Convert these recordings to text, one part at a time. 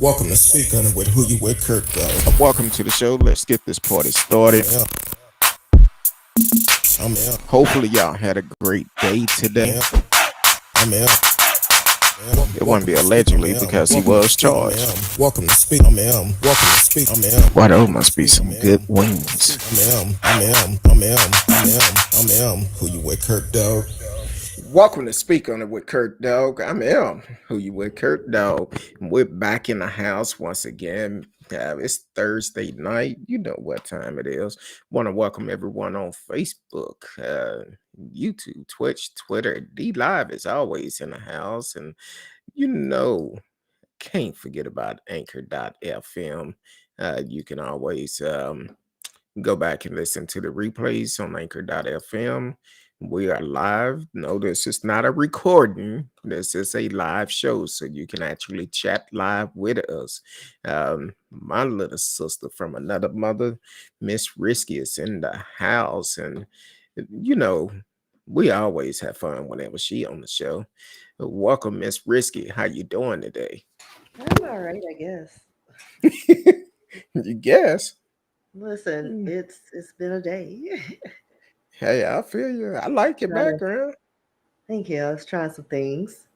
Welcome to Speak On It with Who You With, CurtDog. Welcome to the show. Let's get this party started. Yeah, I'm out. Hopefully, y'all had a great day today. I'm out. It wouldn't Welcome be to Speak. I'm allegedly out. because he Welcome to was Speak. I'm charged. out. Welcome to Speak. I'm out. Welcome to Speak. I'm out. Why, those Welcome to must be Speak. I'm some out. good wings. I'm out. Who You With, CurtDog. Welcome to Speak On It with CurtDog. I'm M. Who you with, CurtDog? We're back in the house once again. It's Thursday night. You know what time it is. Want to welcome everyone on Facebook, YouTube, Twitch, Twitter. D Live is always in the house. And you know, can't forget about Anchor.fm. You can always go back and listen to the replays on Anchor.fm. We are live. No, this is not a recording. This is a live show, so you can actually chat live with us. My little sister from another mother, Miss Risky, is in the house, and you know, we always have fun whenever she on the show. Welcome, Miss Risky. How you doing today? I'm all right, I guess. You guess. Listen, Mm. it's been a day. Hey, I feel you. I like your Trying to background. Thank you. I was trying some things,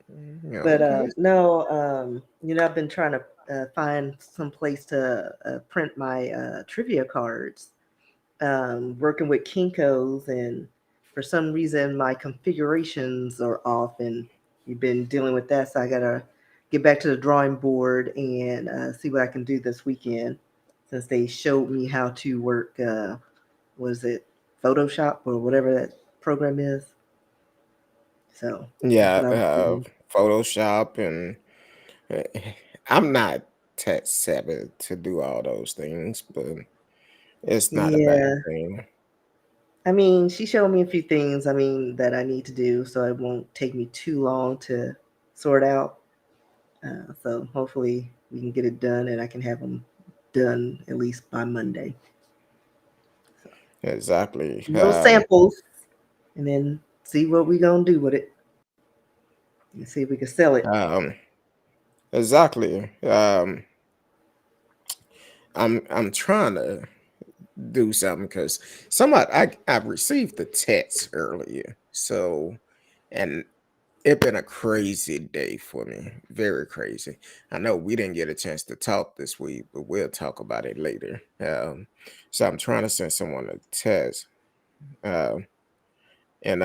Yeah, but okay. no, I've been trying to find some place to print my trivia cards. Working with Kinkos, and for some reason my configurations are off, and you've been dealing with that, so I gotta get back to the drawing board and see what I can do this weekend. Since they showed me how to work, was it Photoshop or whatever that program is? So that's Yeah, what I was doing. Photoshop and uh, I'm not tech savvy to do all those things, but it's not a bad Yeah, thing. I mean, she showed me a few things. I mean, that I need to do, so it won't take me too long to sort out. So hopefully we can get it done, and I can have them done at least by Monday. So Exactly. little samples, and then see what we gonna do with it, and see if we can sell it. Um, exactly. I'm trying to do something because somebody I received the text earlier, so and it's been a crazy day for me, very crazy. I know we didn't get a chance to talk this week, but we'll talk about it later. So I'm trying to send someone a test, uh, and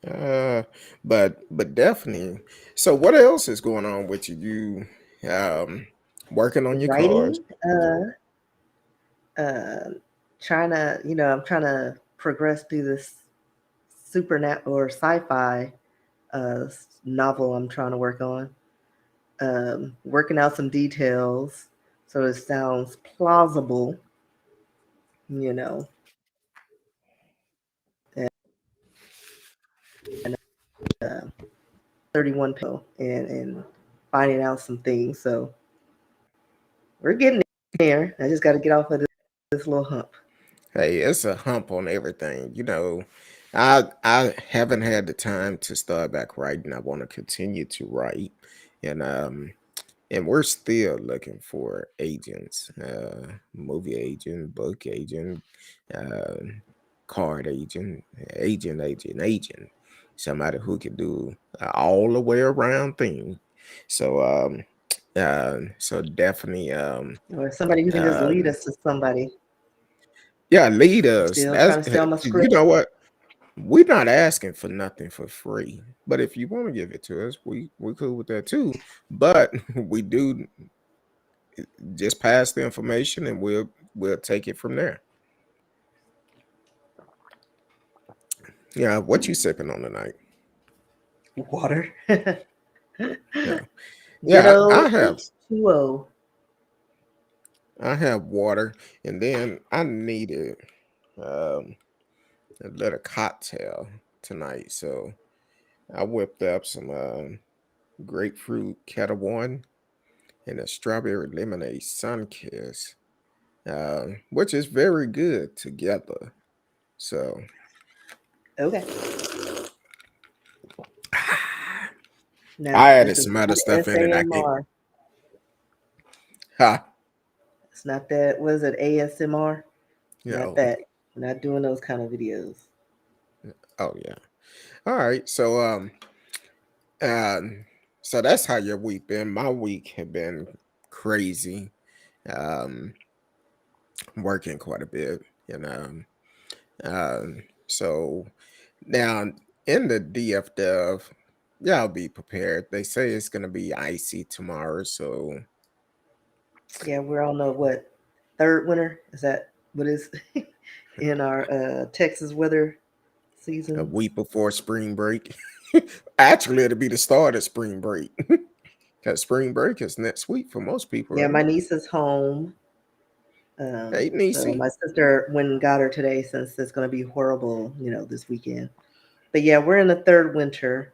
uh, but definitely. So what else is going on with you? You working on your cars? Writing, uh, trying to, I'm trying to progress through this supernat or sci-fi uh, novel I'm trying to work on. Working out some details so it sounds plausible, you know, and 31 and finding out some things. So we're getting there. I just got to get off of this little hump. Hey, it's a hump on everything. I haven't had the time to start back writing. I want to continue to write, and we're still looking for agents, movie agent, book agent, uh, card agent, somebody who can do all the way around thing. So so definitely Or somebody who can just lead um us to somebody. yeah, lead I'm us. still That's trying to sell my you script. know what? We're not asking for nothing for free. But if you want to give it to us, we cool with that too. But we do just pass the information and we'll take it from there. Yeah, what you sipping on tonight? Water. Yeah. Good Yeah, old H2O. I have water and then I needed um a little cocktail tonight. So I whipped up some grapefruit kettle one and a strawberry lemonade sun kiss, which is very good together. So Okay. Now I added this is some other not stuff in it. I can't. SAMR. Ha. It's not that. Was it ASMR? You Not know. that. We're not doing those kind of videos. Oh yeah. All right. Um, so that's how your week been. My week had been crazy. Um, working quite a bit. You know. So now in the DFW, y'all be prepared. They say it's gonna be icy tomorrow, so Yeah, we're on the what, third winter? Is that what is in our Texas weather a season? week before spring break. Actually, it'll be the start of spring break because spring break is next week for most people, Yeah, right? my niece is home. Hey, So Nisi. my sister went and got her today since it's going to be horrible, this weekend. But yeah, we're in the third winter,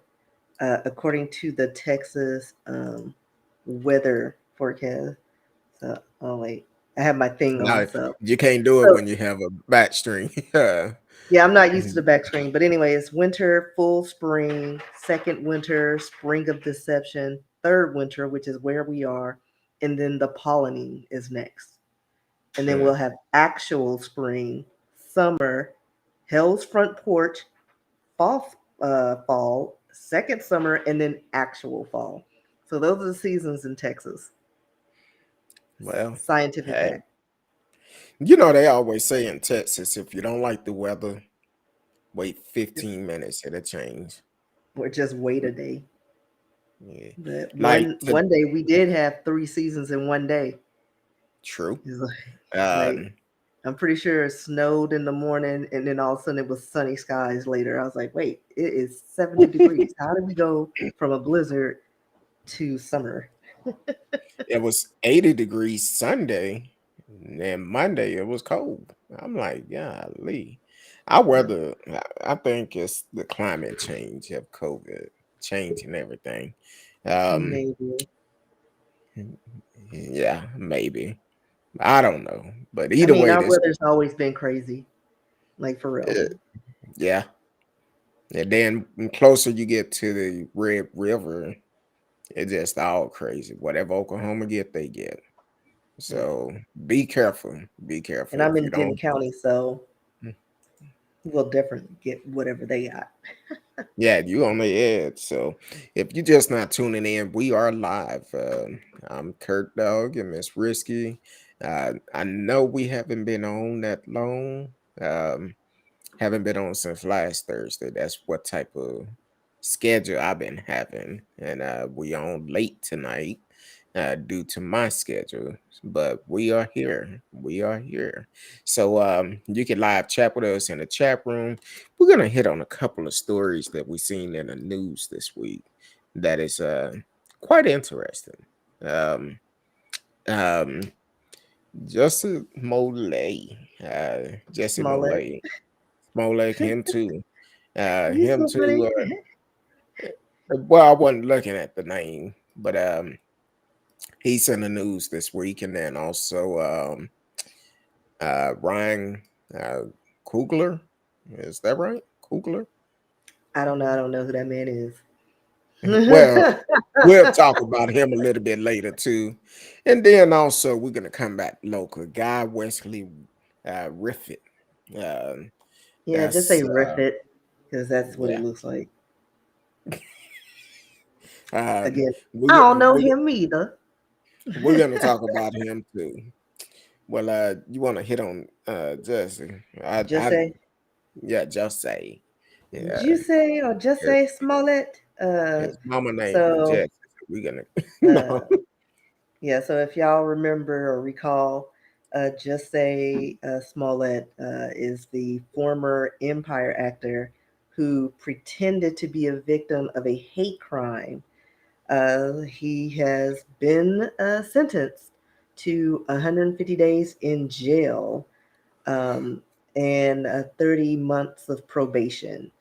according to the Texas weather forecast. So, oh wait, I have my thing on. No, So, you can't do it so when you have a back string. yeah, I'm not used to the back screen. But anyway, it's winter, full spring, second winter, spring of deception, third winter, which is where we are, and then the pollinating is next. And then Yeah. we'll have actual spring, summer, Hell's front porch, fall, second summer, and then actual fall. So those are the seasons in Texas. Well, Scientific hey, fact. they always say in Texas, if you don't like the weather, wait Just 15 minutes, it'll change. or just wait a day. Yeah. But Like the one day we did have 3 seasons in one day. true. It's like Um, I'm pretty sure it snowed in the morning and then all of a sudden it was sunny skies later. I was like, wait, it is 70 degrees. How did we go from a blizzard to summer? it was 80 degrees Sunday, and then Monday it was cold. I'm like, yeah, Lee. I think it's the climate change of COVID changing everything. Um, Maybe. yeah, maybe. I don't know. But I either mean, way, our this weather's always been crazy, like for real. uh, yeah. And then the closer you get to the Red River, it's just all crazy. Whatever Oklahoma get, they get. Yeah. So be careful. Be And careful. I'm If you in Denton don't, County, so we'll definitely get whatever they got. yeah, you on the edge. So if you're just not tuning in, we are live. I'm Kurt Dog and Miss Risky. I know we haven't been on that long. Um, haven't been on since last Thursday. That's what type of schedule I've been having. And we on late tonight due to my schedule. But we are here. We are here. So you can live chat with us in the chat room. We're gonna hit on a couple of stories that we seen in the news this week that is quite interesting. Um um Jesse Molay, Jesse Smollett. Molay, Smollett, him too. You Him so too. funny. Well, I wasn't looking at the name, but he's in the news this week, and then also Ryan uh, Kugler. Is that right? Kugler. I don't know. I don't know who that man is. Well, we'll talk about him a little bit later too, and then also we're gonna come back local. Guy Wesley Riffit. Um, Yeah, just that's say riff it because that's what it yeah. looks like. Um, Again, we I get don't know we him either. we're gonna talk about him too. Well, you want to hit on Jesse? Just I say, yeah, just say, yeah, just say, or just his, say Smollett. his mama name is So, Jesse. So we gonna uh, no, yeah. So if y'all remember or recall, just say Smollett is the former Empire actor who pretended to be a victim of a hate crime. He has been sentenced to 150 days in jail um, and 30 months of probation.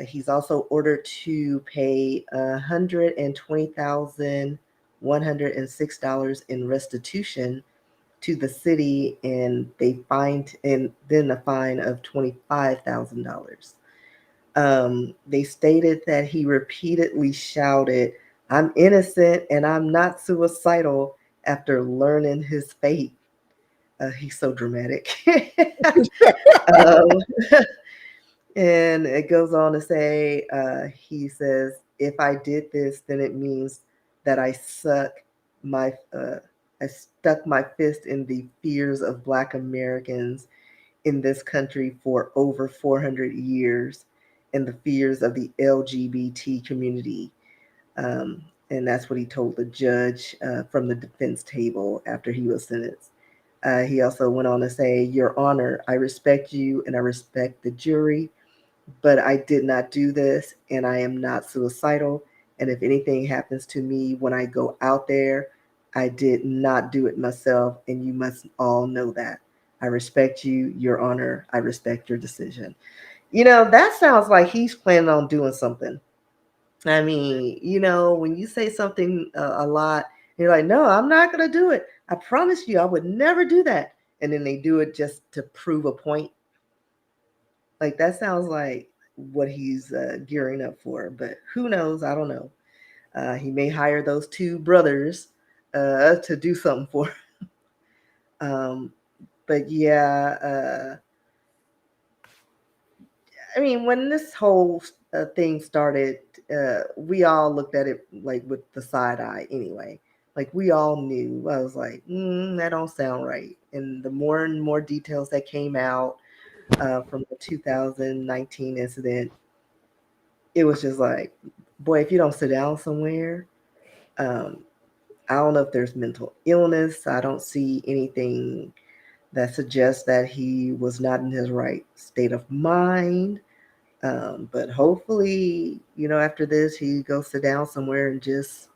He's also ordered to pay $120,106 in restitution to the city, and they fined, and then a fine of $25,000. They stated that he repeatedly shouted, "I'm innocent and I'm not suicidal," after learning his fate. He's so dramatic. um, and it goes on to say, he says, "If I did this, then it means that my, I stuck my fist in the fears of Black Americans in this country for over 400 years, and the fears of the LGBT community." Um, and that's what he told the judge from the defense table after he was sentenced. He also went on to say, "Your Honor, I respect you and I respect the jury, but I did not do this and I am not suicidal. And if anything happens to me when I go out there, I did not do it myself. And you must all know that. I respect you, Your Honor. I respect your decision." That sounds like he's planning on doing something. I mean, when you say something a lot, you're like, "No, I'm not going to do it. I promise you, I would never do that." And then they do it just to prove a point. Like that sounds like what he's gearing up for, but who knows? I don't know. He may hire those two brothers to do something for him. But yeah, I mean, when this whole thing started, we all looked at it like with the side eye anyway. Like we all knew. I was like, that don't sound right. And the more and more details that came out from the 2019 incident, it was just like, boy, if you don't sit down somewhere, um, I don't know if there's mental illness. I don't see anything that suggests that he was not in his right state of mind. But hopefully, after this, he goes sit down somewhere and just,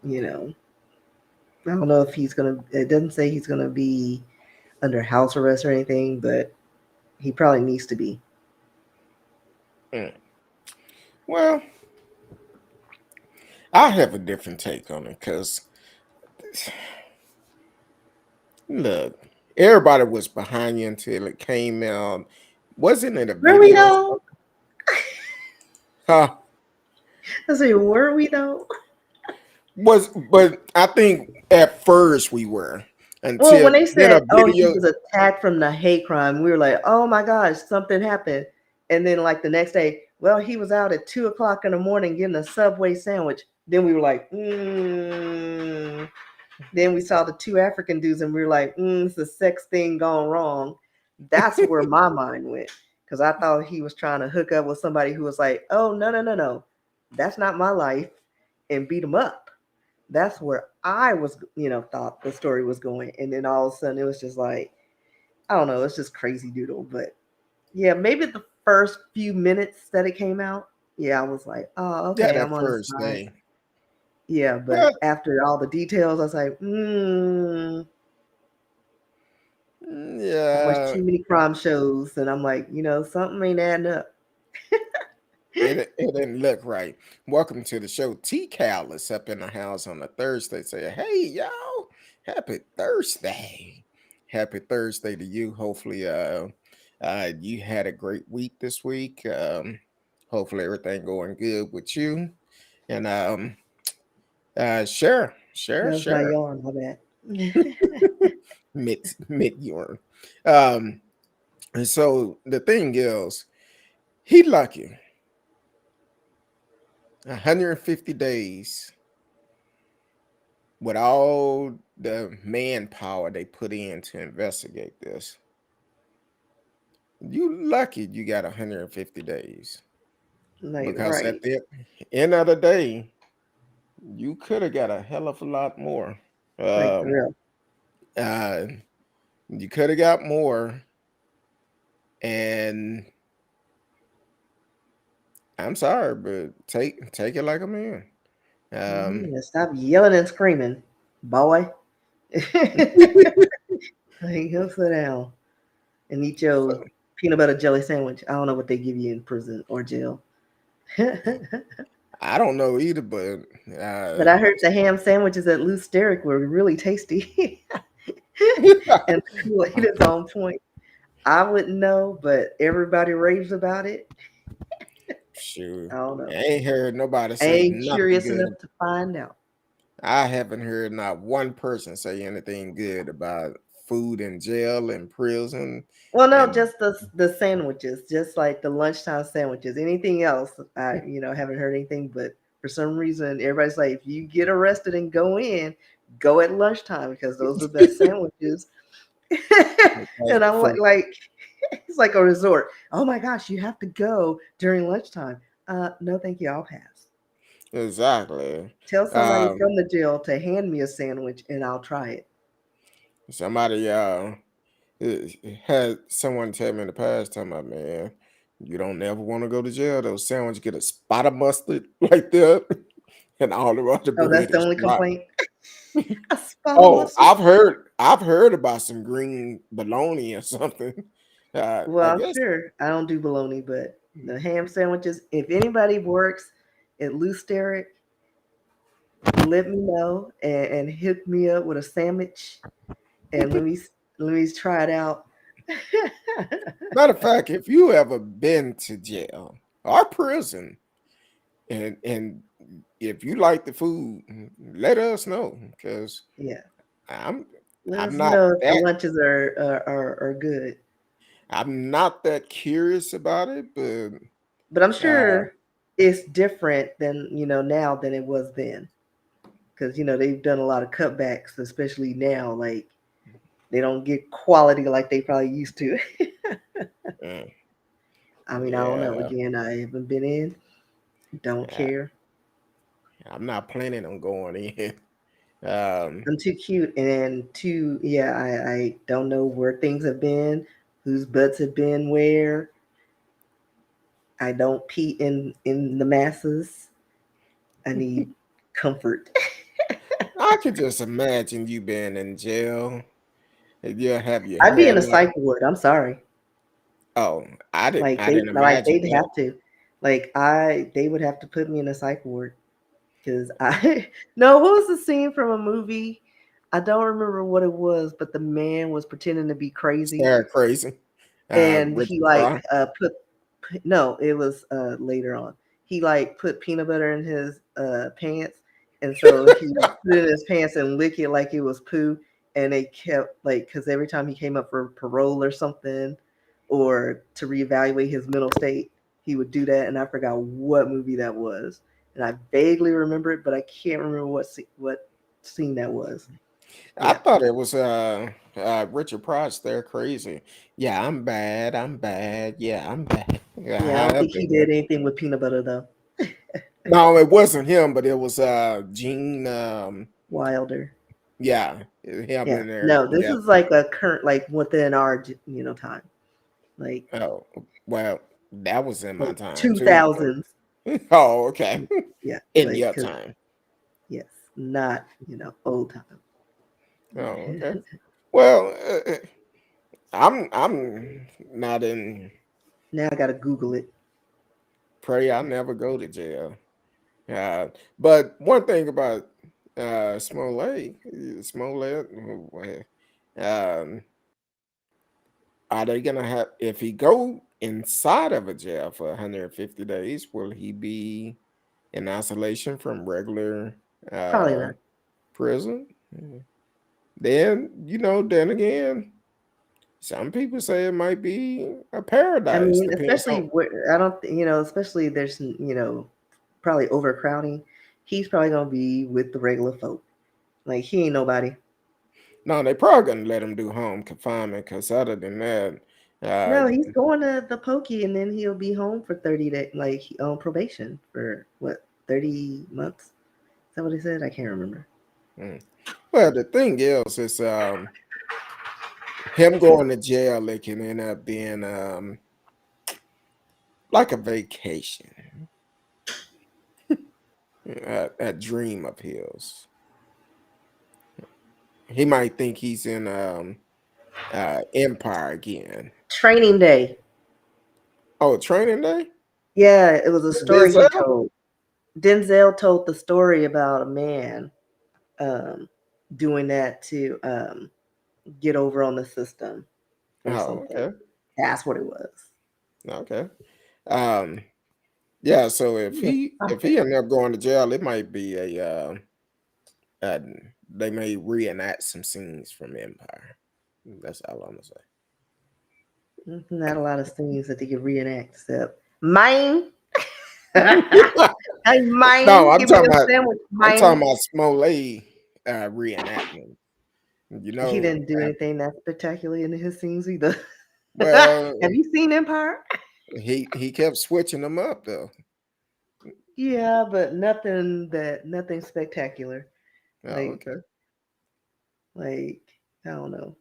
you know, I don't know if he's gonna. It doesn't say he's gonna be under house arrest or anything, but he probably needs to be. Mm. Well, I have a different take on it because look, everybody was behind you until it came out. Wasn't it a Were we video? though? Huh? I say, were we though? But I think at first we were Well, until when they then a said, "Oh, he video. was attacked from the hate crime," we were like, "Oh my gosh, something happened." And then, like the next day, well, he was out at 2 o'clock in the morning getting a Subway sandwich. Then we were like, Then we saw the two African dudes, and we were like, "It's a sex thing gone wrong." That's where my mind went because I thought he was trying to hook up with somebody who was like, "Oh no, no, no, no, that's not my life," and beat him up. That's where I was, thought the story was going. And then all of a sudden it was just like, I don't know, it's just crazy doodle. But yeah, maybe the first few minutes that it came out, yeah, I was like, oh, Yeah, okay, I'm that on his first side. day. Yeah, But but after all the details, I was like, I watched yeah, too many crime shows, and I'm like, something ain't adding up. it didn't look right. Welcome to the show. T Cal is up in the house on a Thursday. Say, hey y'all, happy Thursday. Happy Thursday to you. Hopefully you had a great week this week. Hopefully everything going good with you. And That was my share. yawn, my bad. Mid yarn. Um and so the thing is, he lucky 150 days with all the manpower they put in to investigate this. You lucky you got 150 days Like, because at right. the end of the day, you could have got a hell of a lot more. Like, for Um, real. uh, you could have got more, and I'm sorry, but take it like a man. Um, Stop yelling and screaming, boy. Like, go sit down and eat your so peanut butter jelly sandwich. I don't know what they give you in prison or jail. I don't know either, but But I heard the ham sandwiches at Lou Steric were really tasty. And the Kool-Aid is on point. I wouldn't know, but everybody raves about it. Shoot, I don't I know. ain't heard nobody I say ain't nothing curious good. enough to find out. I haven't heard not one person say anything good about food in jail and prison. Well, no, And just the sandwiches, just like the lunchtime sandwiches. Anything else, I haven't heard anything. But for some reason, everybody's like, if you get arrested and go in, go at lunchtime because those are the best sandwiches. And I'm for like, it's like a resort. Oh my gosh, you have to go during lunchtime. No, thank you. I'll pass. exactly. Tell somebody Um, from the jail to hand me a sandwich and I'll try it. somebody had someone tell me in the past, talking about, man, you don't ever want to go to jail. Those sandwiches get a spot of mustard like that, and all the other Oh, that's bread the is only rotten. complaint. A spot of Oh, mustard. I've heard about some green bologna or something. I Well, I'm guess. sure I don't do bologna, but the ham sandwiches. If anybody works at Loose Derrick, let me know and hook me up with a sandwich and let me try it out. Matter of fact, if you ever been to jail or prison, and if you like the food, let us know because Yeah, I'm let I'm us not know if the that lunches are good. I'm not that curious about it, but But I'm uh, sure it's different than now than it was then because they've done a lot of cutbacks, especially now. Like they don't get quality like they probably used to. uh, I mean, I don't know. yeah, Again, I haven't been in. Don't yeah, care. I'm not planning on going in. Um, I'm too cute and too. Yeah, I don't know where things have been, whose butts have been where. I don't pee in the masses. I need comfort. I could just imagine you being in jail. And you'll have your I'd be hair in a like, psych ward. I'm sorry. oh, I didn't Like I didn't imagine they'd that. have to. They would have to put me in a psych ward because I no. What was the scene from a movie? I don't remember what it was, but the man was pretending to be crazy, Sarah crazy. and he Richard like Pryor. no, it was later on. He like put peanut butter in his pants, and so he put it in his pants and lick it like it was poo. And they kept like because every time he came up for parole or something, or to reevaluate his mental state, he would do that. And I forgot what movie that was, and I vaguely remember it, but I can't remember what scene that was. I Yeah, thought it was Richard Pryor. They're crazy. Yeah, I'm bad. I'm bad. Yeah, I'm bad. yeah. I Yeah, don't I've think he been there. did anything with peanut butter though. No, it wasn't him, but it was Gene. Wilder. Yeah, him Yeah. in there. No, this Yeah. is like a current, like within our, time, like Oh, well, that was in my like time two too. thousands. Oh, okay. Yeah, In like your because time. yes, not old Oh, time. okay. Well, I'm not in. Now I gotta Google it. Pray I never go to jail. But one thing about Smollett, um, are they gonna have if he go inside of a jail for 150 days? Will he be in isolation from regular Probably uh not. prison? Then again, some people say it might be a I paradise. mean, Depends especially on. where I don't, especially there's probably overcrowding. He's probably gonna be with the regular folk. Like he ain't nobody. No, they probably gonna let him do home confinement because other than that, uh, No, he's going to the pokey, and then he'll be home for 30 days, like on probation for what 30 months. Is that what he said? I can't remember. mm. Well, the thing is him going to jail. It can end up being like a vacation, a dream of his. He might think he's in Empire again. Training Day. Oh, training day. Yeah, it was a story he Denzel? told. Denzel told the story about a man um, doing that to get over on the system or Oh, something. okay, That's what it was. okay. Um, Yeah, so if Yeah, he stop if it. he ended up going to jail, it might be uh they may reenact some scenes from Empire. That's all I'm gonna say. Not a lot of scenes that they can reenact, except mine. Hey, No, mine, I'm give me talking a about sandwich, I'm talking mine. about Smollett reenactment. You He know, didn't do anything that spectacular in his scenes either. Have well, you seen Empire? he kept switching them up though. Yeah, but nothing spectacular. Oh, Like okay. like I don't know.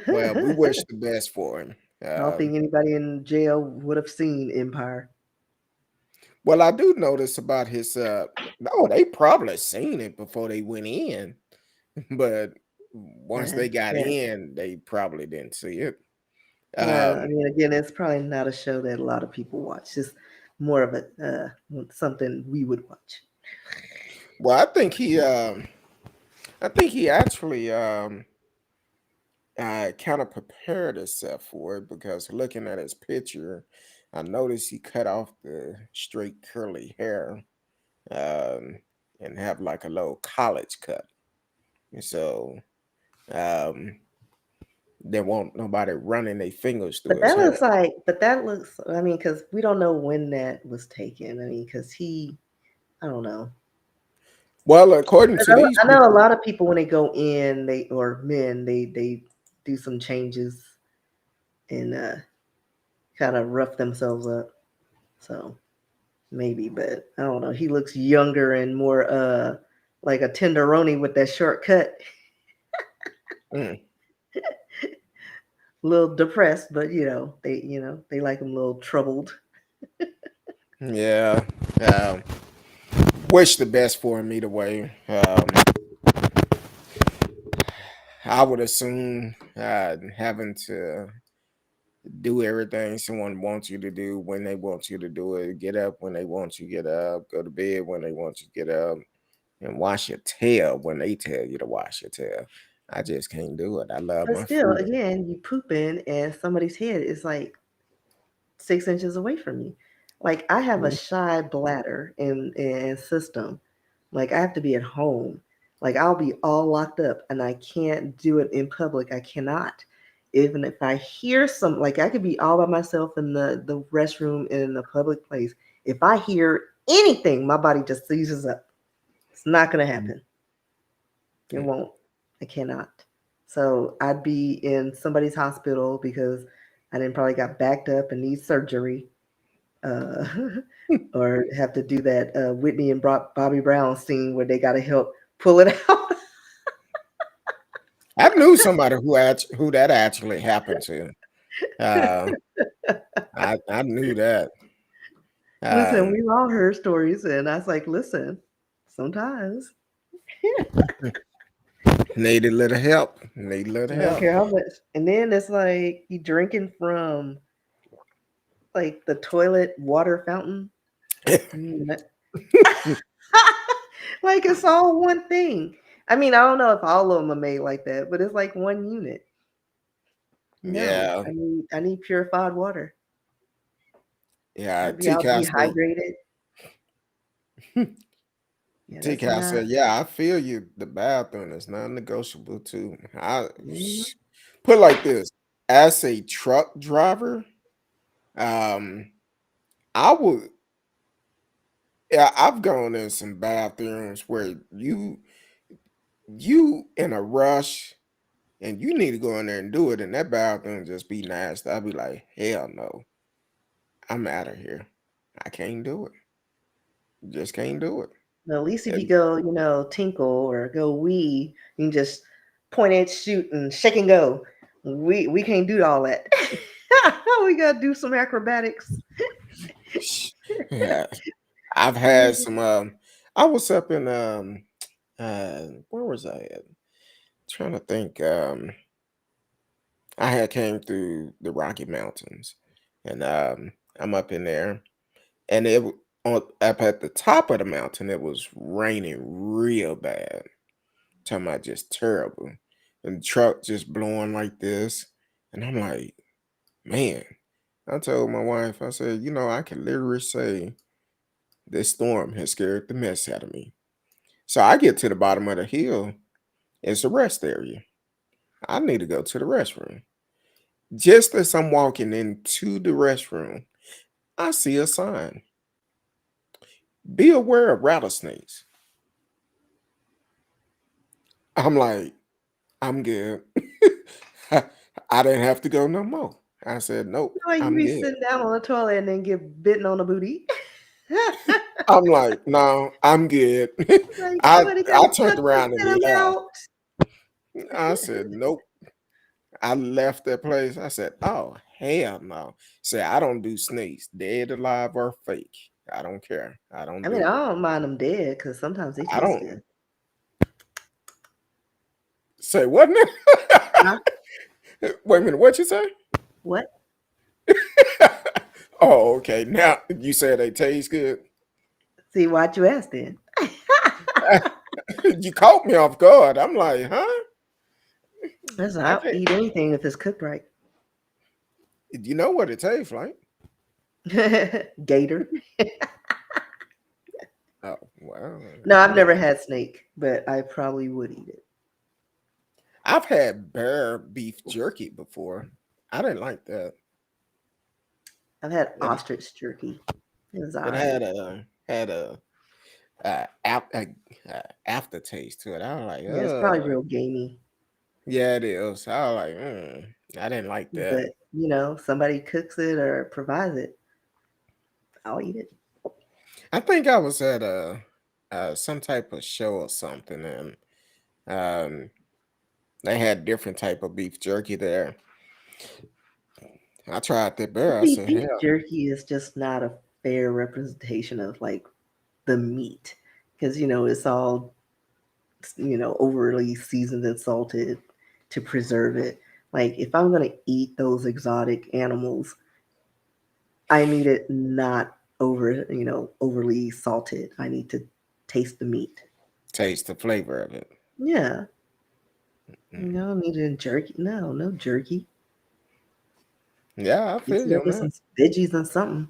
Well, we wish the best for him. I don't think anybody in jail would have seen Empire. Well, I do notice about his no, they probably seen it before they went in, but once they got Yeah. in, they probably didn't see it. Well, I Um, mean, again, it's probably not a show that a lot of people watch. It's more of a something we would watch. well, I think he actually kind of prepared himself for it because looking at his picture, I noticed he cut off the straight curly hair um, and have like a little college cut. And so um, there won't nobody running their fingers through his hair. But that looks, I mean, because we don't know when that was taken. I mean, because I don't know. Well, according to these I know a people, lot of people when they go in, or men, they do some changes and kind of rough themselves up. So maybe, but I don't know. He looks younger and more like a tenderoni with that short cut. mm, A little depressed, but they like him a little troubled. yeah, um, wish the best for him either way. I would assume having to do everything someone wants you to do when they want you to do it, get up when they want you to get up, go to bed when they want you to get up, and wash your tail when they tell you to wash your tail. I just can't do it. I love But my still, freedom. again, you pooping and somebody's head is like 6 inches away from you. Like I have a Mhm. shy bladder and system. Like I have to be at home. Like I'll be all locked up and I can't do it in public. I cannot. Even if I hear some, like I could be all by myself in the restroom in a public place. If I hear anything, my body just seizes up. It's not gonna happen. It won't. I cannot. So I'd be in somebody's hospital because I then probably got backed up and need surgery, uh, or have to do that Whitney and Bobby Brown scene where they got to help pull it out. I knew somebody who that actually happened to. Uh, I knew that. Listen, Um, we've all heard stories, and I was like, listen, sometimes needed a little help. Need a little I don't help. care how much. And then it's like you drinking from like the toilet water fountain. Mm, like it's all one thing. I mean, I don't know if all of them are made like that, but it's like one unit. No, Yeah, I need purified water. yeah. I'd be all dehydrated. Yeah, that's TK not. said, "Yeah, I feel you. The bathroom is non-negotiable too. Mhm. Put it like this: as a truck driver, um, I would. Yeah, I've gone in some bathrooms where you in a rush and you need to go in there and do it, and that bathroom just be nasty. I'd be like, hell no, I'm out of here. I can't do it. Just can't do it. Well, at least if you And go, tinkle or go wee, you can just point it, shoot, and shake and go. We can't do all that. We gotta do some acrobatics. yeah, I've had some. I was up in where was I at? Trying to think. I had came through the Rocky Mountains, and I'm up in there, and up at the top of the mountain, it was raining real bad. Talking about just terrible, and the truck just blowing like this, and I'm like, man. I told my wife, I said, I can literally say this storm has scared the mess out of me. So I get to the bottom of the hill. It's a rest area. I need to go to the restroom. Just as I'm walking into the restroom, I see a sign. Be aware of rattlesnakes. I'm like, I'm good. I didn't have to go no more. I said, nope, Why you I'm be good. sitting down on the toilet and then get bitten on the booty? I'm like, no, I'm good. Like I somebody I come turned touch and around spit and them left. out. I said, nope. I left that place. I said, oh, hell no. Say, I don't do snakes, dead, alive, or fake. I don't care. I don't I mean, do I it. don't mind them dead because sometimes they I taste don't good. say, wasn't Huh? it? Wait a minute, what you say? What? Oh, okay. Now you said they taste good. See, why'd you ask then? You caught me off guard. I'm like, huh? Listen, I've I'll had, eat anything if it's cooked right. you know what it tastes like? Gator. Oh, well, No, I I've never mean, had snake, but I probably would eat it. I've had bear beef jerky before. I didn't like that. I've had It, ostrich jerky. It was all it right. had a aftertaste to it. I was like, Yeah, it's probably real gamey, yeah, it is. I was like, I didn't like that. but somebody cooks it or provides it, I'll eat it. I think I was at some type of show or something, and um, they had different type of beef jerky there. I tried that bear. I See, said, beef hell, jerky is just not a fair representation of like the meat because it's all overly seasoned and salted to preserve it. Like if I'm gonna eat those exotic animals, I need it not overly salted. I need to taste the meat. taste the flavor of it. Yeah, Mm. I don't need it in jerky. No, no jerky. Yeah, I Mix feel it you up on with that. some veggies and something.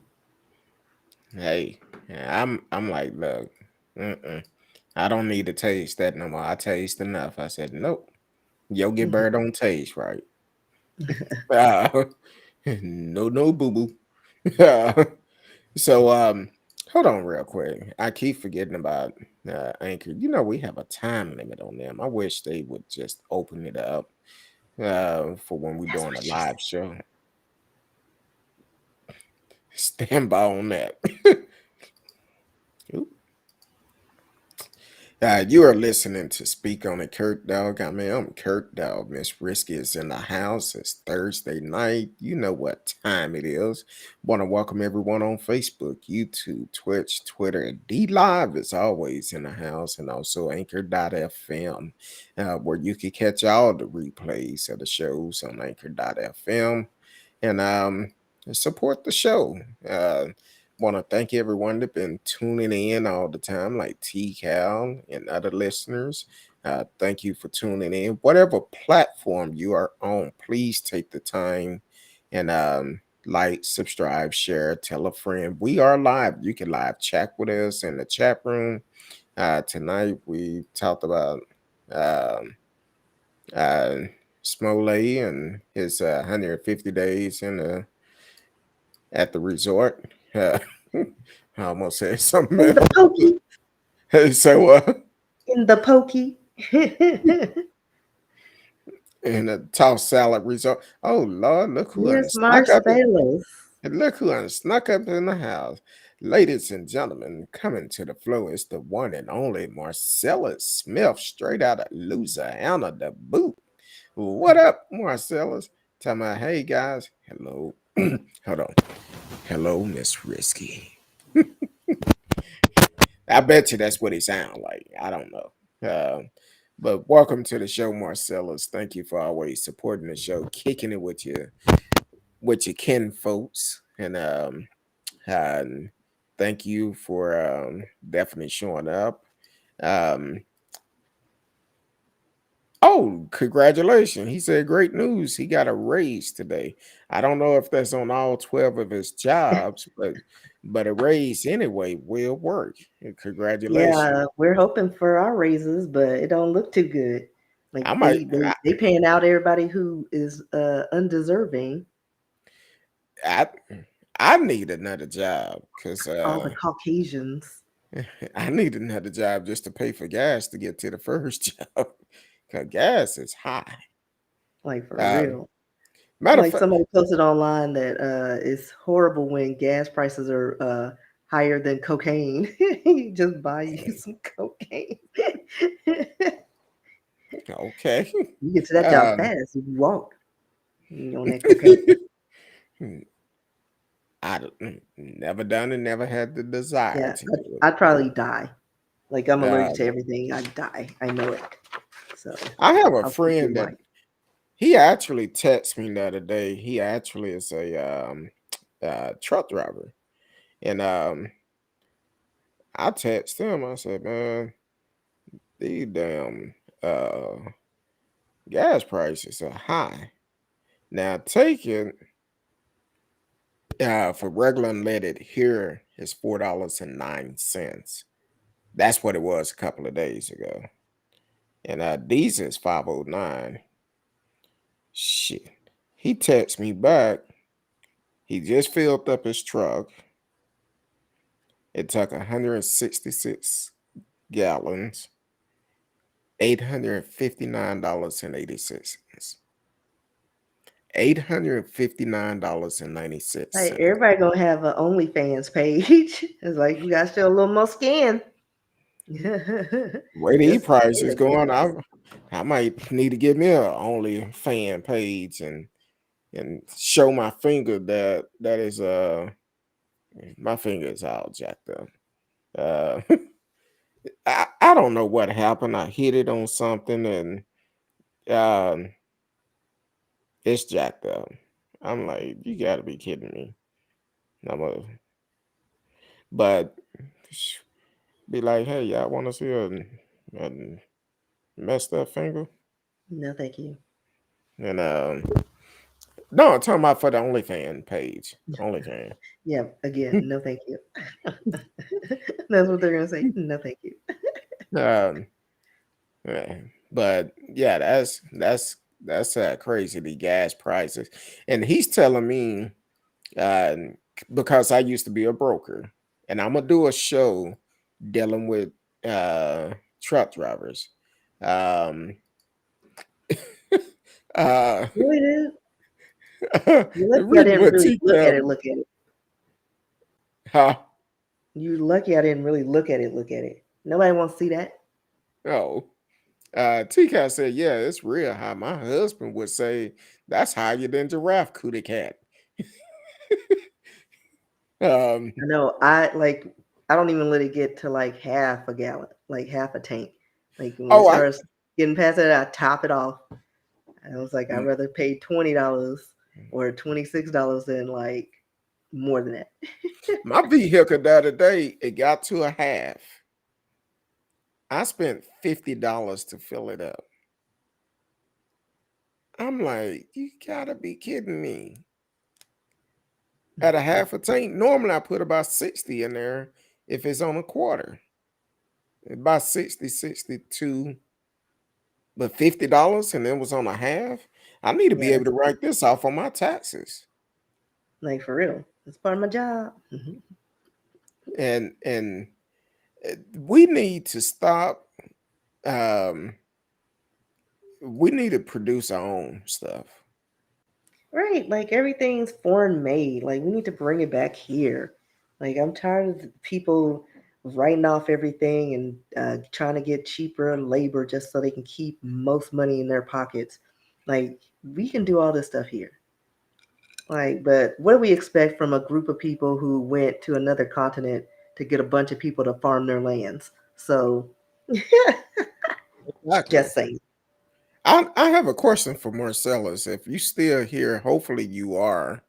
Hey, yeah, I'm like, look, mm-mm. I don't need to taste that no more. I taste enough. I said, nope, Yogi Bear don't taste right. Uh, no, no, boo boo. So, hold on real quick. I keep forgetting about Anchor. We have a time limit on them. I wish they would just open it up for when we're That's doing a what she said. live show. Stand by on that. Oop. You are listening to Speak on It, Kurt Dog. I'm Kurt Dog. Miss Risky is in the house. It's Thursday night. You know what time it is. Want to welcome everyone on Facebook, YouTube, Twitch, Twitter, and D Live is always in the house, and also Anchor.fm, where you can catch all the replays of the shows on Anchor.fm and support the show. Want to thank everyone that been tuning in all the time, like T Cal and other listeners. Thank you for tuning in. Whatever platform you are on, please take the time and like, subscribe, share, tell a friend. We are live. You can live chat with us in the chat room. Tonight we talked about um, uh, Smoley and his 150 days in the at the resort. I almost said something In the else. pokey, So, in the pokey. in a tossed salad resort. Oh Lord, look who Here's snuck up in, marshmallows. and look who snuck up in the house. Ladies and gentlemen, coming to the floor is the one and only Marcellus Smith, straight out of Louisiana, the boot. What up, Marcellus? Tell me, hey guys, hello. Hold on. Hello, Miss Risky. I bet you that's what he sound like. I don't know. But welcome to the show, Marcellus. Thank you for always supporting the show, kicking it with your kin folks, and thank you for definitely showing up. Um, oh, Oh, congratulations. He said, great news. He got a raise today. I don't know if that's on all 12 of his jobs, but a raise anyway will work. Congratulations. Yeah, we're hoping for our raises, but it don't look too good. Like I might they paying out everybody who is undeserving. I I need another job because All the Caucasians, I need another job just to pay for gas to get to the first job. Cause gas is high. like for Um, real. matter of Like fact, somebody posted online that it's horrible when gas prices are higher than cocaine. Just buy you some cocaine. okay. You get to that job Um, fast if you walk on that cocaine. never done it, never had the desire Yeah, to do I'd it. probably die. Like I'm allergic to Um, everything. I'd die. I know it. So I have a I'll keep you in friend that mind. he actually texted me the other day. He actually is a truck driver, and I texted him. I said, "Man, these damn uh, gas prices are high." Now, take it for regular unleaded here is $4.09. That's what it was a couple of days ago, and diesel is 5.09. Shit, he texted me back. He just filled up his truck. It took 166 gallons, $859.86. Like $859.96. everybody gonna have an OnlyFans page. It's like you gotta show a little more skin. Way these Just prices saying. going, I might need to get me a only fan page and show my finger that is my finger is all jacked up. Uh I don't know what happened. I hit it on something and um it's jacked up. I'm like, you gotta be kidding me. I'm a, but be like, hey, y'all want to see a messed up finger? No, thank you. And no, I'm talking about for the OnlyFans page. OnlyFans. Yeah, again, no, thank you. That's what they're gonna say. No, thank you. um, yeah, but yeah, that's crazy. The gas prices, and he's telling me uh, because I used to be a broker, and I'm gonna do a show dealing with truck drivers. Um, uh, Really, dude? You're lucky I reading didn't what really look at TK, it. Look at it. huh? You lucky I didn't really look at it. Look at it. Nobody wants to see that. Oh, TK said, yeah, it's real high. My husband would say that's higher than giraffe cootie cat. Um, I know. I like. I don't even let it get to like half a gallon, like half a tank. Like when it oh, I starts getting past that, I top it off. I was like, I'd mm, rather pay $20 or $26 than like more than that. my vehicle the other day, it got to a half. I spent $50 to fill it up. I'm like, you gotta be kidding me. At a half a tank, normally I put about 60 in there if it's on a quarter. About 60, 62, but $50 and it was on a half. I need to Yeah, be able to write this off on my taxes. like for real. It's part of my job. And we need to stop. Um, we need to produce our own stuff. Right. Like everything's foreign made. Like we need to bring it back here. Like I'm tired of people writing off everything and trying to get cheaper labor just so they can keep most money in their pockets. Like we can do all this stuff here. Like, but what do we expect from a group of people who went to another continent to get a bunch of people to farm their lands? So, Exactly. just saying. I have a question for Marcellus. If you still here, hopefully you are.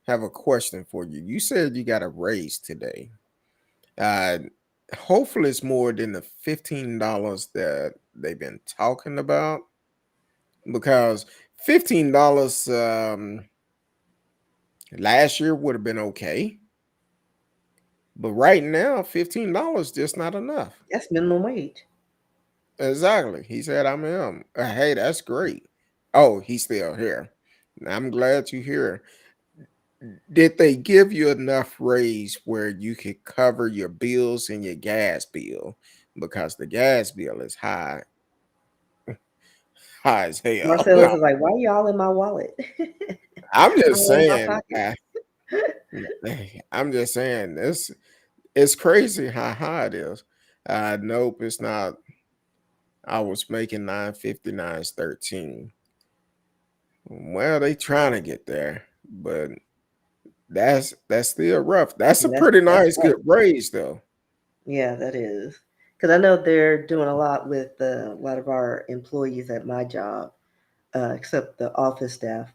Have a question for you. You said you got a raise today. Uh, hopefully it's more than the $15 that they've been talking about. because $15 last year would have been okay, but right now $15 just not enough. That's minimum wage. Exactly. He said, I'm him. Hey, that's great. Oh, he's still here. I'm glad you're here. Did they give you enough raise where you could cover your bills and your gas bill? Because the gas bill is high as hell. Marcellus is like, why y'all in my wallet? I'm just All in my saying, pocket. I'm just saying this. It's crazy how high it is. Nope, it's not. I was making 959 13. Well, they trying to get there, but that's still rough. That's a Yeah, pretty that's nice right. good raise though. Yeah, that is. Because I know they're doing a lot with a lot of our employees at my job, except the office staff.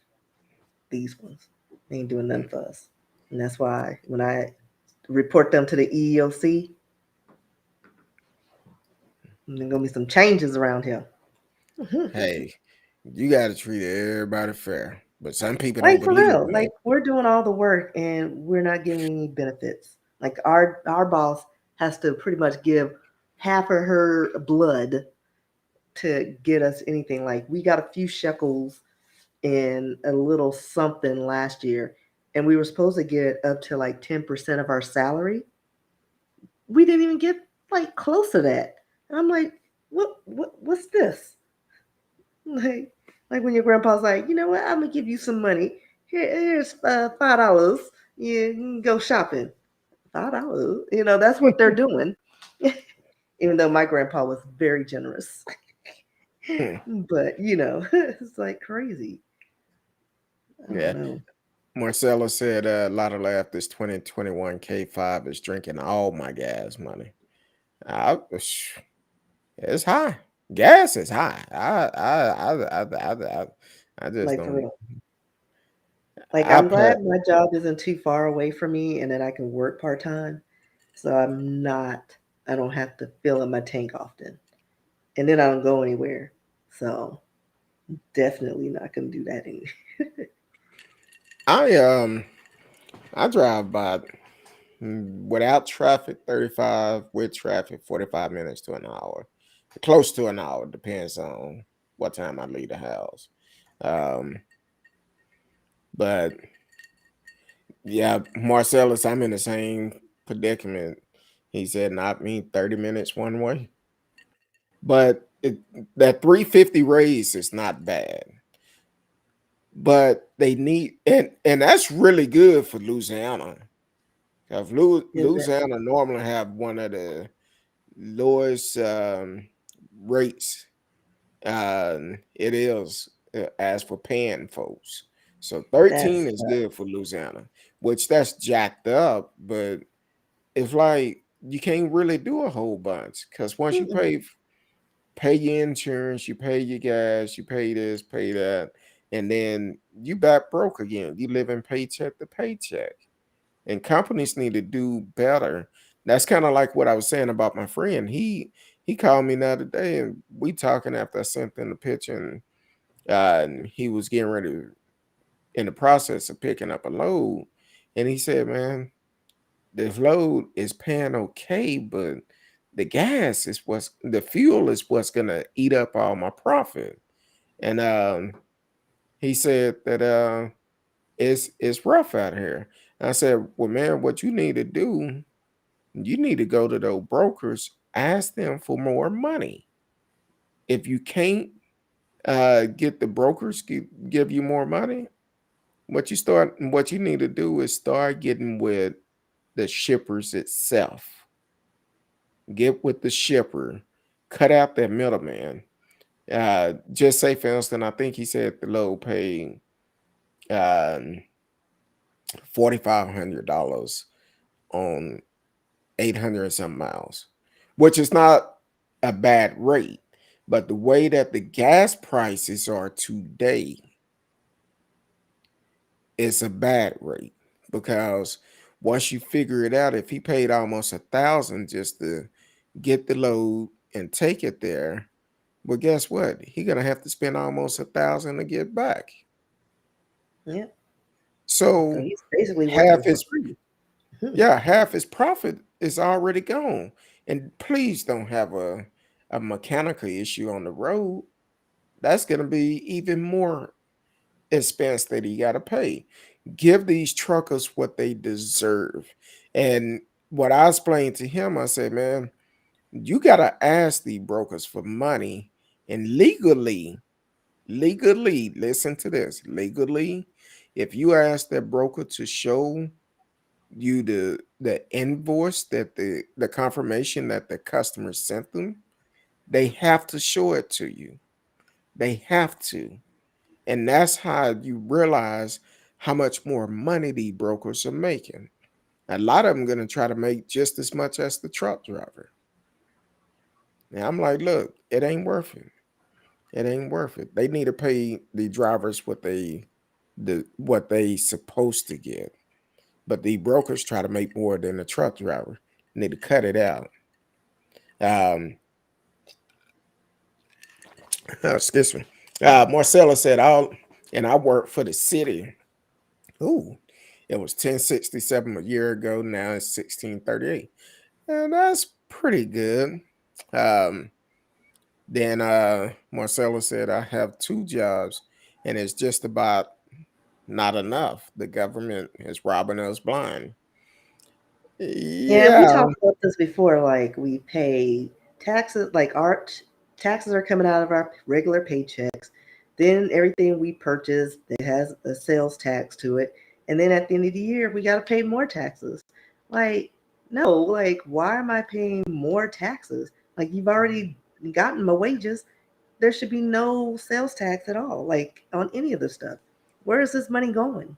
These ones, they ain't doing nothing for us, and that's why when I report them to the EEOC, there's gonna be some changes around here. Hey, you got to treat everybody fair, but some people don't Like for believe real, in that. like we're doing all the work and we're not getting any benefits. Like our boss has to pretty much give half of her blood to get us anything. Like we got a few shekels and a little something last year, and we were supposed to get up to like 10% of our salary. We didn't even get like close to that. And I'm like, what's this? Like, like when your grandpa's like, you know what? I'm gonna give you some money. Here's $5. You can go shopping. $5. You know, that's what they're doing. Even though my grandpa was very generous, Hmm, but you know, it's like crazy. I don't yeah. know. Marcella said a lot of laugh this 2021 K5 is drinking all my gas money. It's high. Gas is high. I just Like for don't. real. Like I I'm put. glad my job isn't too far away from me and that I can work part time. So I don't have to fill up my tank often. And then I don't go anywhere. So definitely not gonna do that anymore. I I drive by without traffic 35, with traffic 45 minutes to an hour, close to an hour, depends on what time I leave the house. Um, but yeah, Marcellus, I'm in the same predicament. He said not me 30 minutes one way. But that 350 raise is not bad. But they need and that's really good for Louisiana. Because Is it? Louisiana normally have one of the lowest rates it is as for paying folks. So 13 That's is good for Louisiana, which that's jacked up, but it's like you can't really do a whole bunch because once you mm-mm. pay your insurance, you pay your gas, you pay this, pay that, and then you back broke again. You live in paycheck to paycheck. And companies need to do better. That's kind of like what I was saying about my friend. He called me the other day and we talking after I sent him the picture and he was getting ready in the process of picking up a load. And he said, man, this load is paying okay, but the fuel is what's gonna eat up all my profit. And he said that it's rough out here. And I said, well, man, what you need to do, you need to go to those brokers, ask them for more money. If you can't get the brokers give you more money, what you need to do is start getting with the shippers itself. Get with the shipper, cut out that middleman. Just say, for instance, I think he said the low paid um, $4,500 on 800 and some miles, which is not a bad rate. But the way that the gas prices are today, it's a bad rate because once you figure it out, if he paid almost 1,000 just to get the load and take it there, Well, guess what? He gonna have to spend almost 1,000 to get back. Yeah. So So he's basically half working for his free. yeah, half his profit is already gone. And please don't have a mechanical issue on the road. That's gonna be even more expense that he gotta pay. Give these truckers what they deserve. And what I explained to him, I said, man, you gotta ask the brokers for money and legally, listen to this, legally, if you ask that broker to show you the invoice that the confirmation that the customer sent them, they have to show it to you. They have to. And that's how you realize how much more money the brokers are making. A lot of them going to try to make just as much as the truck driver. And I'm like, look, it ain't worth it. It ain't worth it. They need to pay the drivers what they supposed to get. But the brokers try to make more than the truck driver. Need to cut it out. Um, excuse me. Marcella said, and I work for the city. Ooh, it was 1067 a year ago. Now it's 1638. And that's pretty good. Um, then Marcella said, I have 2 jobs and it's just about not enough. The government is robbing us blind. Yeah, we Yeah. talked about this before. Like we pay taxes, like taxes are coming out of our regular paychecks. Then everything we purchase that has a sales tax to it, and then at the end of the year we got to pay more taxes. Like no, like why am I paying more taxes? Like you've already gotten my wages. There should be no sales tax at all. Like on any of the stuff. Where is this money going?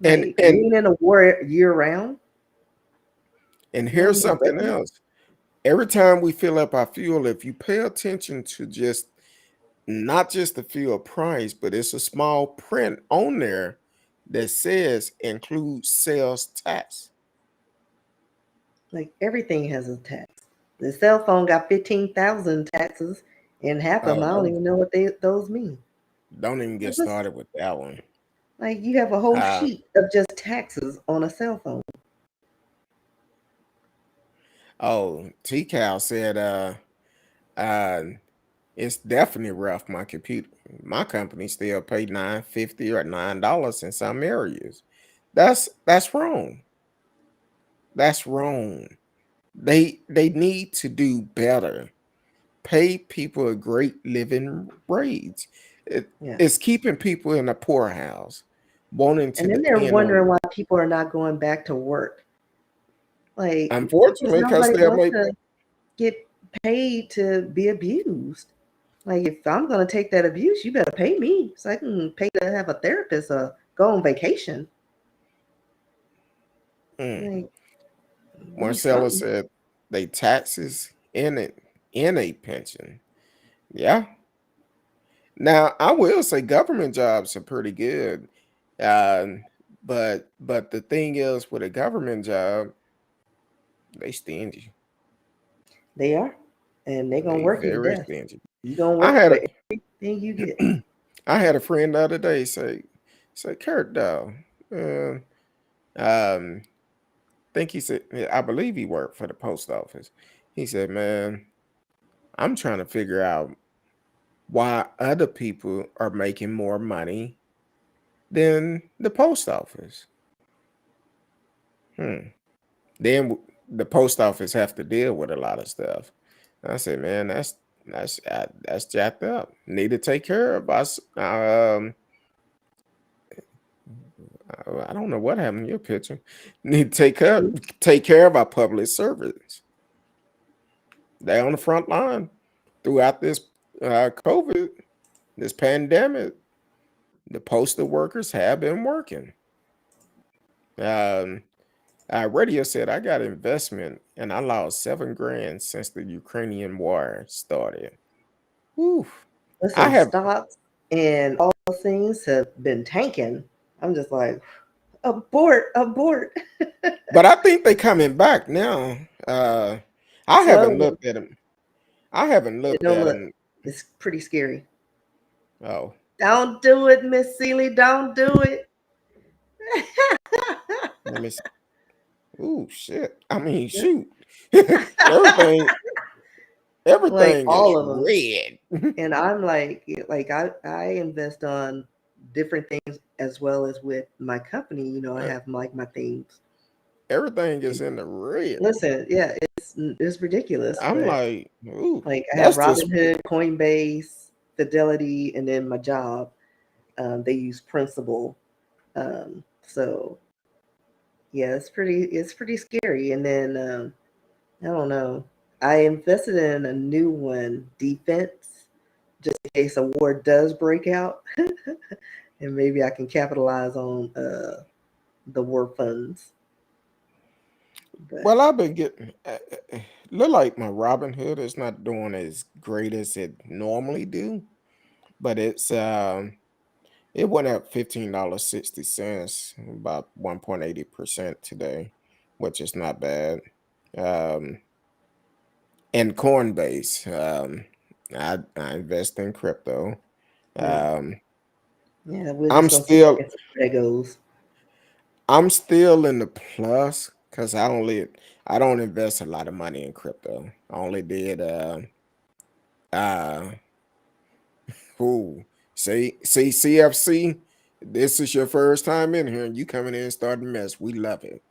And Like and being in a war year round. and You don't here's need something revenue. else. Every time we fill up our fuel, if you pay attention to just not just the fuel price, but it's a small print on there that says include sales tax. Like everything has a tax. The cell phone got 15,000 taxes, and half of Oh, them I don't even know what those mean. don't even get It's just started with that one. like you have a whole Uh, sheet of just taxes on a cell phone. oh, T Cal said, uh, it's definitely rough. My company still pay $9.50 or $9 in some areas. That's wrong. That's wrong. They need to do better. Pay people a great living wage. It, Yeah. it's keeping people in a poorhouse, wanting to And then they're depend on. wondering why people are not going back to work. Like, because Unfortunately, because nobody they'll wants make. to get paid to be abused. Like, if I'm going to take that abuse, you better pay me so I can pay to have a therapist or go on vacation. Mm. Like, give me Marcella something. said they taxes in a pension. Yeah. Now I will say government jobs are pretty good, um, but the thing is with a government job, they stingy. They are. And they're going to They work you to very death. stingy. You're going to I work had for a everything you get. I had a friend the other day say CurtDog. Uh, um, think he said I believe he worked for the post office. He said, "Man, I'm trying to figure out why other people are making more money than the post office." Hmm. The post office have to deal with a lot of stuff. I said, "Man, that's jacked up. Need to take care of us." I don't know what happened to your picture. Need to take care of our public servants. They on the front line throughout this COVID, this pandemic. The postal workers have been working. Um, Radio said I got investment and I lost 7 grand since the Ukrainian war started. Whew. I Listen, have, stocks and all those things have been tanking. I'm just like, abort, abort. but I think they coming back now. I haven't Slowly. looked at them. I haven't It looked don't at look. them. It's pretty scary. Oh, Don't do it, Miss Seeley. Don't do it. let me. Ooh, shit. I mean, shoot. everything, Like everything is all of them. red. And I'm like I invest on different things as well as with my company. You know, I Uh, have like my themes. Everything is in the red. Listen, yeah, it's ridiculous, I'm but like, ooh, like I have that's just Robinhood, Coinbase, Fidelity, and then my job. They use Principal. So yeah, it's pretty scary. And then I don't know. I invested in a new one, defense, just in case a war does break out, and maybe I can capitalize on the war funds. But well. I've been getting. Look like my Robin Hood is not doing as great as it normally do, but it went up $15.60, about 1.80% today, which is not bad. Um, and Coinbase, I invest in crypto. mm, Um, yeah, we're I'm just gonna sit still back and see where that goes. I'm still in the plus because I don't invest a lot of money in crypto. I only did uh who see CFC. This is your first time in here, and you coming in and starting mess. We love it.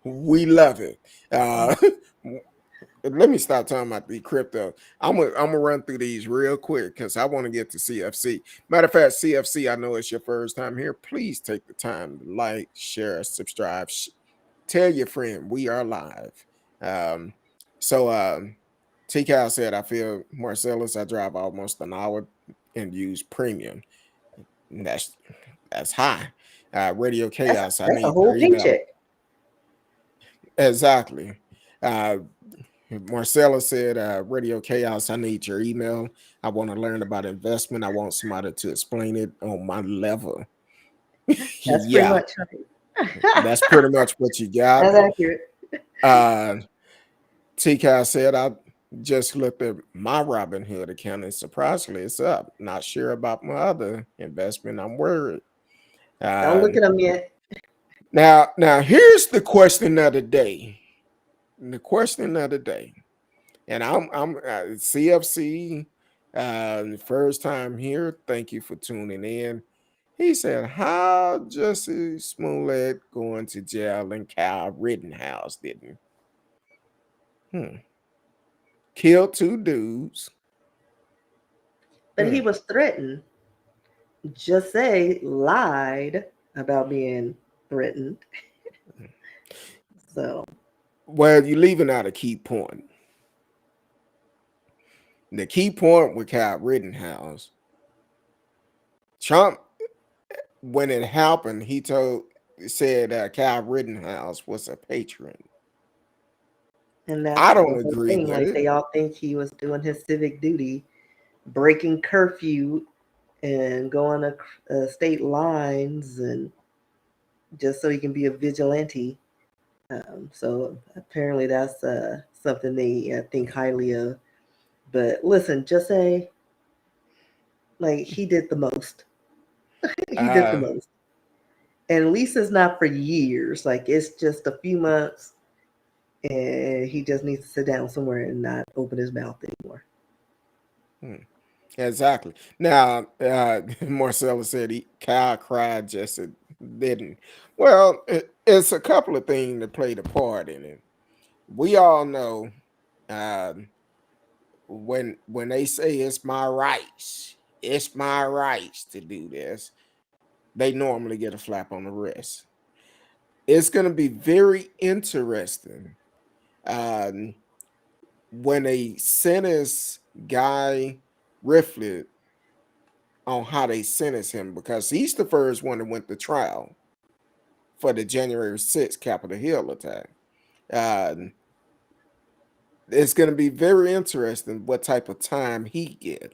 We love it. Mm. Let me stop talking about the crypto. I'm gonna run through these real quick because I want to get to CFC. Matter of fact, CFC, I know it's your first time here. Please take the time to like, share, subscribe, tell your friend we are live. Um, so T Cal said, I feel Marcellus, I drive almost an hour and use premium. That's that's high. Radio That's Chaos, I that's a need your whole email. paycheck. Exactly. Uh Marcella said, Radio Chaos, I need your email. I want to learn about investment. I want somebody to explain it on my level. That's pretty Yeah, much right. that's pretty much what you got. That's accurate. Uh TK said, I just looked at my Robinhood account and surprisingly it's up. Not sure about my other investment. I'm worried. Don't Uh, look at them yet. now here's the question of the day. The question of the day, and I'm CFC. First time here. Thank you for tuning in. He said, "How Jesse Smollett going to jail and Kyle Rittenhouse didn't kill two dudes." But he Hmm. was threatened. Just say lied about being threatened. So Well, you're leaving out a key point. The key point with Kyle Rittenhouse, Trump, when it happened, said Kyle Rittenhouse was a patron. and that's I the don't whole agree thing. with Like it. they all think he was doing his civic duty, breaking curfew and going state lines, and just so he can be a vigilante. So apparently that's something they think highly of. But listen, just say like he did the most. He did the Uh, most. And at least it's not for years. Like it's just a few months, and he just needs to sit down somewhere and not open his mouth anymore. hmm, exactly. Now, Marcella said Kyle cried, Jesse didn't. Well, it's a couple of things that played a part in it. We all know um, when they say it's my rights to do this, they normally get a slap on the wrist. It's going to be very interesting um, when they sentence Guy Riflet on how they sentence him because he's the first one that went to trial for the January 6th Capitol Hill attack. Um, it's going to be very interesting what type of time he get.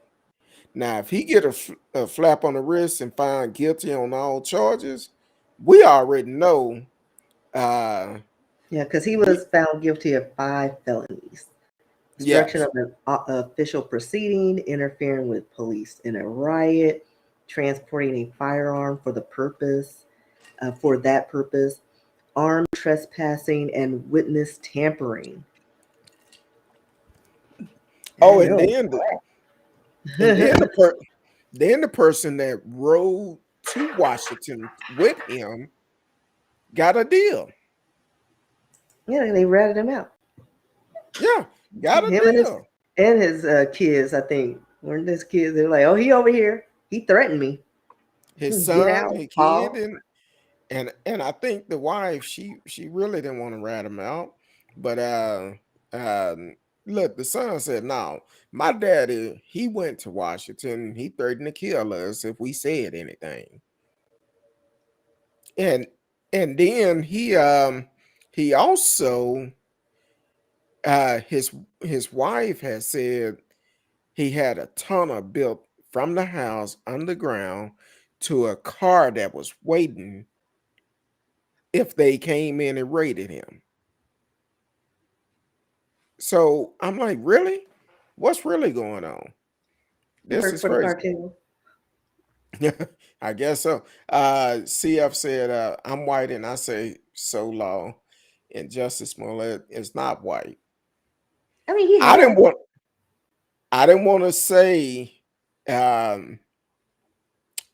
Now, if he get a flap on the wrist and found guilty on all charges, we already know Yeah, because he we was found guilty of 5 felonies. obstruction Yes. of an official proceeding, interfering with police in a riot, transporting a firearm for that purpose, armed trespassing, and witness tampering. I Oh, and know. then the person that rode to Washington with him got a deal. Yeah, they ratted him out. Yeah, got a Him deal. and his kids, I think, weren't his kids? They're like, "Oh, he over here. He threatened me. His Get son, out, his kid, Paul." and I think the wife, she really didn't want to rat him out, but um, look, the son said, "No, my daddy, he went to Washington. He threatened to kill us if we said anything." And then he also his wife had said he had a tunnel built from the house underground to a car that was waiting if they came in and raided him. So I'm like, really? What's really going on? He This worked is for the crazy. cartel. I guess so. CF said, I'm white and I say so law. And Justice Smollett is not white. I mean, he I didn't had. want I didn't want to say um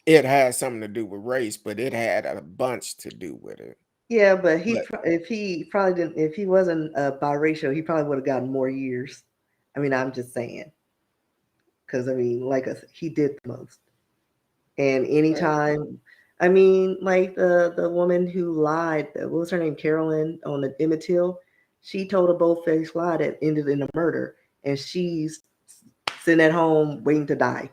it had something to do with race, but it had a bunch to do with it. Yeah, but But if he probably didn't, if he wasn't biracial, he probably would have gotten more years. I mean, I'm just saying, because I mean, like he did the most. And uh, anytime, I mean, like the woman who lied, what was her name, Carolyn on the Emmett Till, she told a bold-faced lie that ended in a murder, and she's sitting at home waiting to die.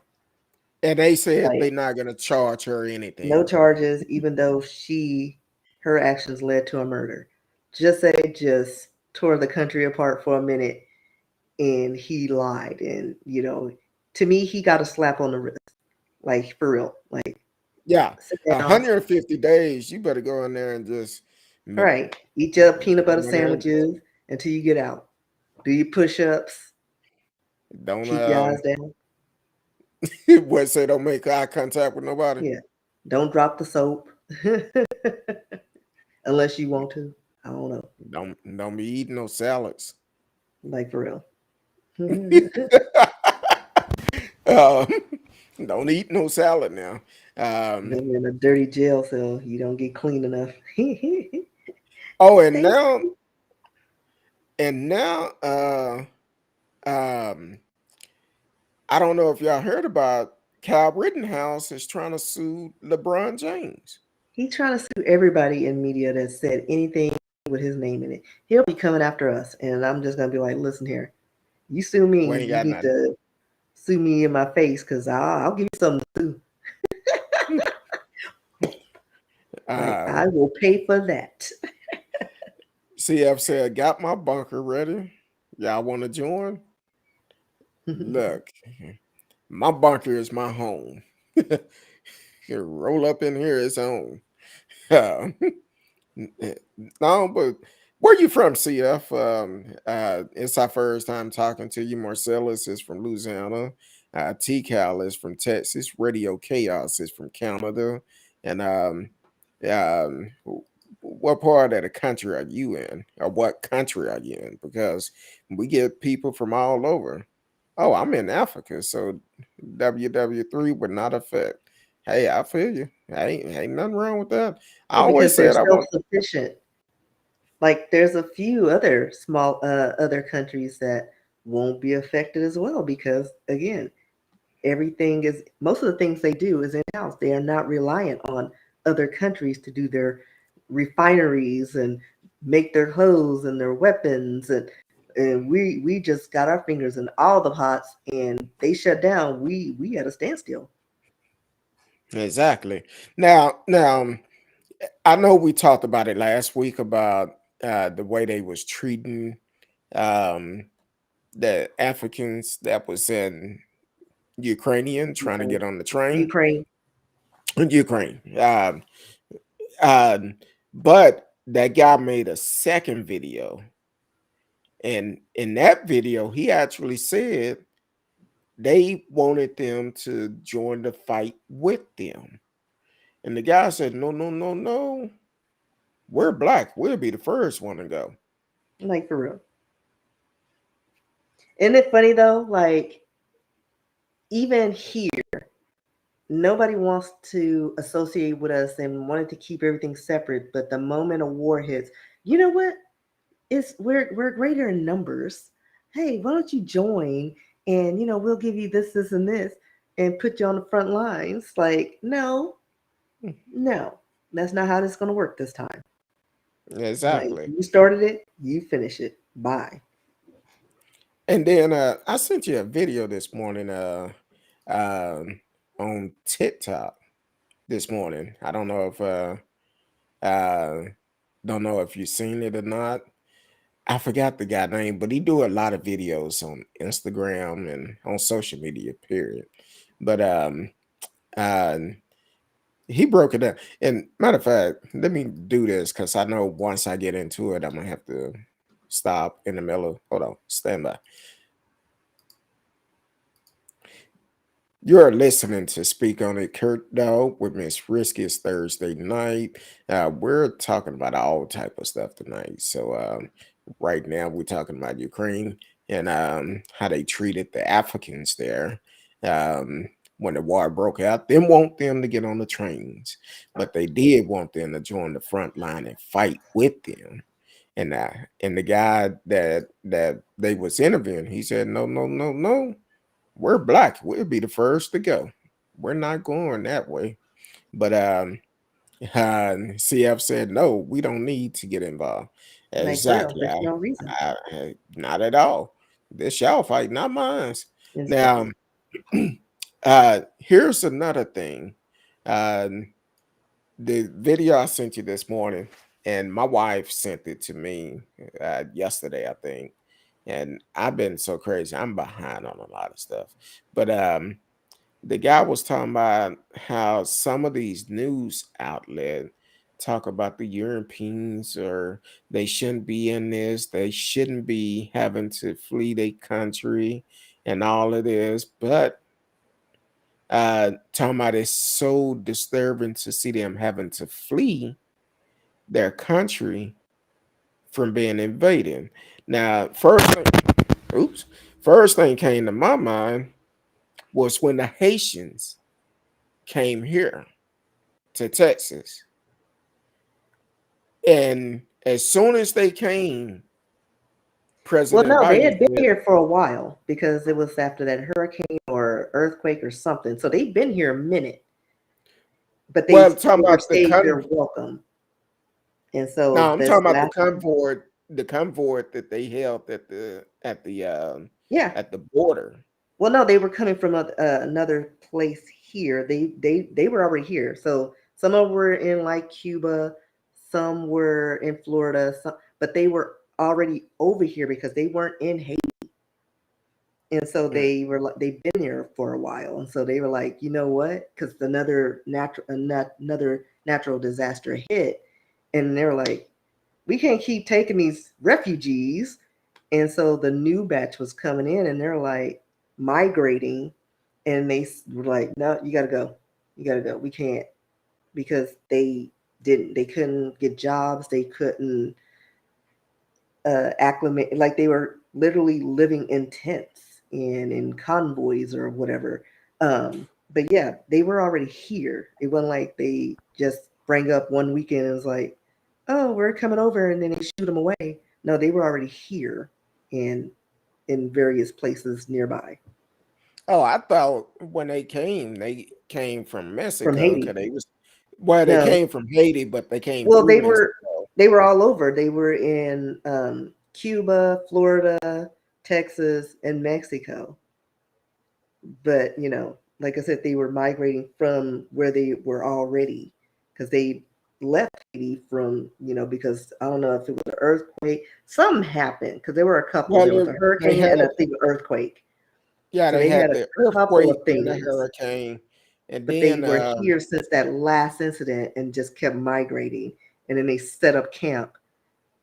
and they said Like they're not gonna charge her no anything. charges, even though her actions led to a murder. Just tore the country apart for a minute, and he lied, and to me, he got a slap on the wrist, like for real, like Yeah, sit down. 150 days. You better go in there and just m- Right. Eat your peanut butter go in there and sandwiches until you get out. Do your push ups. don't Keep your eyes down. what say don't make eye contact with nobody. Yeah. Don't drop the soap unless you want to. I don't know. Don't be eating no salads. Like for real. um, don't eat no salad now. Um, Then you're in a dirty jail cell. You don't get clean enough. oh, Thank and now um I don't know if y'all heard about Kyle Rittenhouse is trying to sue LeBron James. He's trying to sue everybody in media that said anything with his name in it. He'll be coming after us, and I'm just gonna be like, listen here, you sue We me, ain't you got need nothing. to sue me in my face because I'll give you something to sue. Like Uh, I will pay for that. CF said, got my bunker ready. Y'all want to join? Look, my bunker is my home. You roll up in here, it's home. Uh, no, but where you from, CF? It's our first time talking to you. Marcellus is from Louisiana. T-Cal is from Texas. Radio Chaos is from Canada. And um, what part of the country are you in? Or what country are you in? Because we get people from all over. Oh, I'm in Africa, so WW3 would not affect. Hey, I feel you. Ain't nothing wrong with that. I Yeah, always because they're said I want. self-sufficient. Like there's a few other small other countries that won't be affected as well because again, everything is most of the things they do is in house. They are not reliant on other countries to do their refineries and make their clothes and their weapons and we just got our fingers in all the pots and they shut down. We at a standstill. Exactly. Now, I know we talked about it last week about the way they was treating um, the Africans that was in Ukrainian trying to Ukraine. get on the train. Ukraine. Ukraine. Um, but that guy made a second video, And in that video, he actually said they wanted them to join the fight with them. And the guy said, no, no, no, no. We're black. We'll be the first one to go. Like for real. Isn't it funny though? Like even here, nobody wants to associate with us and wanted to keep everything separate. But the moment a war hits, you know what? We're greater in numbers. Hey, why don't you join? And we'll give you this, this, and this, and put you on the front lines. Like, no, that's not how this is going to work this time. Like, Exactly. you started it, you finish it. Bye. And then I sent you a video this morning on TikTok this morning. I don't know if you've seen it or not. I forgot the guy name, but he do a lot of videos on Instagram and on social media, period. But uh he broke it down. And matter of fact, let me do this because I know once I get into it, I'm gonna have to stop in the middle. Hold on, stand by. You're listening to Speak on It, CurtDog with Miss Risky. It's Thursday night. We're talking about all type of stuff tonight. So right now we're talking about Ukraine and how they treated the Africans there when the war broke out. They want them to get on the trains, but they did want them to join the front line and fight with them. And the guy that they was interviewing, he said, no, no, no, no. We're black. We'll be the first to go. We're not going that way. But CF said, no, we don't need to get involved. Like for real, Exactly. there's no reason. Not at all. This y'all fight, not mine. Now, Exactly. here's another thing. The video I sent you this morning, and my wife sent it to me yesterday, I think. And I've been so crazy. I'm behind on a lot of stuff. But the guy was talking about how some of these news outlets talk about the Europeans or they shouldn't be in this, they shouldn't be having to flee their country and all of this. But talking about it's so disturbing to see them having to flee their country from being invaded. Now, first thing came to my mind was when the Haitians came here to Texas. And as soon as they came, President No, they Biden had been said, here for a while because it was after that hurricane or earthquake or something. So they've been here a minute, but they well, talking about overstayed their welcome. And so I'm this talking about last the convoy that they held at the yeah. at the border. Well, no, they were coming from another place here. They were already here. So some of them were in like Cuba, some were in Florida, but they were already over here because they weren't in Haiti. And so they've been here for a while. And so they were like, you know what? Because another natural disaster hit. And they were like, we can't keep taking these refugees. And so the new batch was coming in and they're like migrating. And they were like, no, you got to go. You got to go. We can't. Because they couldn't get jobs. They couldn't acclimate. Like they were literally living in tents and in convoys or whatever. But yeah, they were already here. It wasn't like they just sprang up one weekend and was like, oh, we're coming over, and then they shoot them away. No, they were already here and in various places nearby. Oh, I thought when they came from From Mexico because Haiti. they was they No. came from Haiti, but they came Well, through Mexico. they were all over. They were in Cuba, Florida, Texas, and Mexico. But like I said, they were migrating from where they were already because they left Haiti from because I don't know if it was an earthquake. Something happened because there were a couple. Well, There was a hurricane and I think an earthquake. yeah, So they they had had a the couple earthquake of and the things, hurricane, and but they then were here since that last incident and just kept migrating. And then they set up camp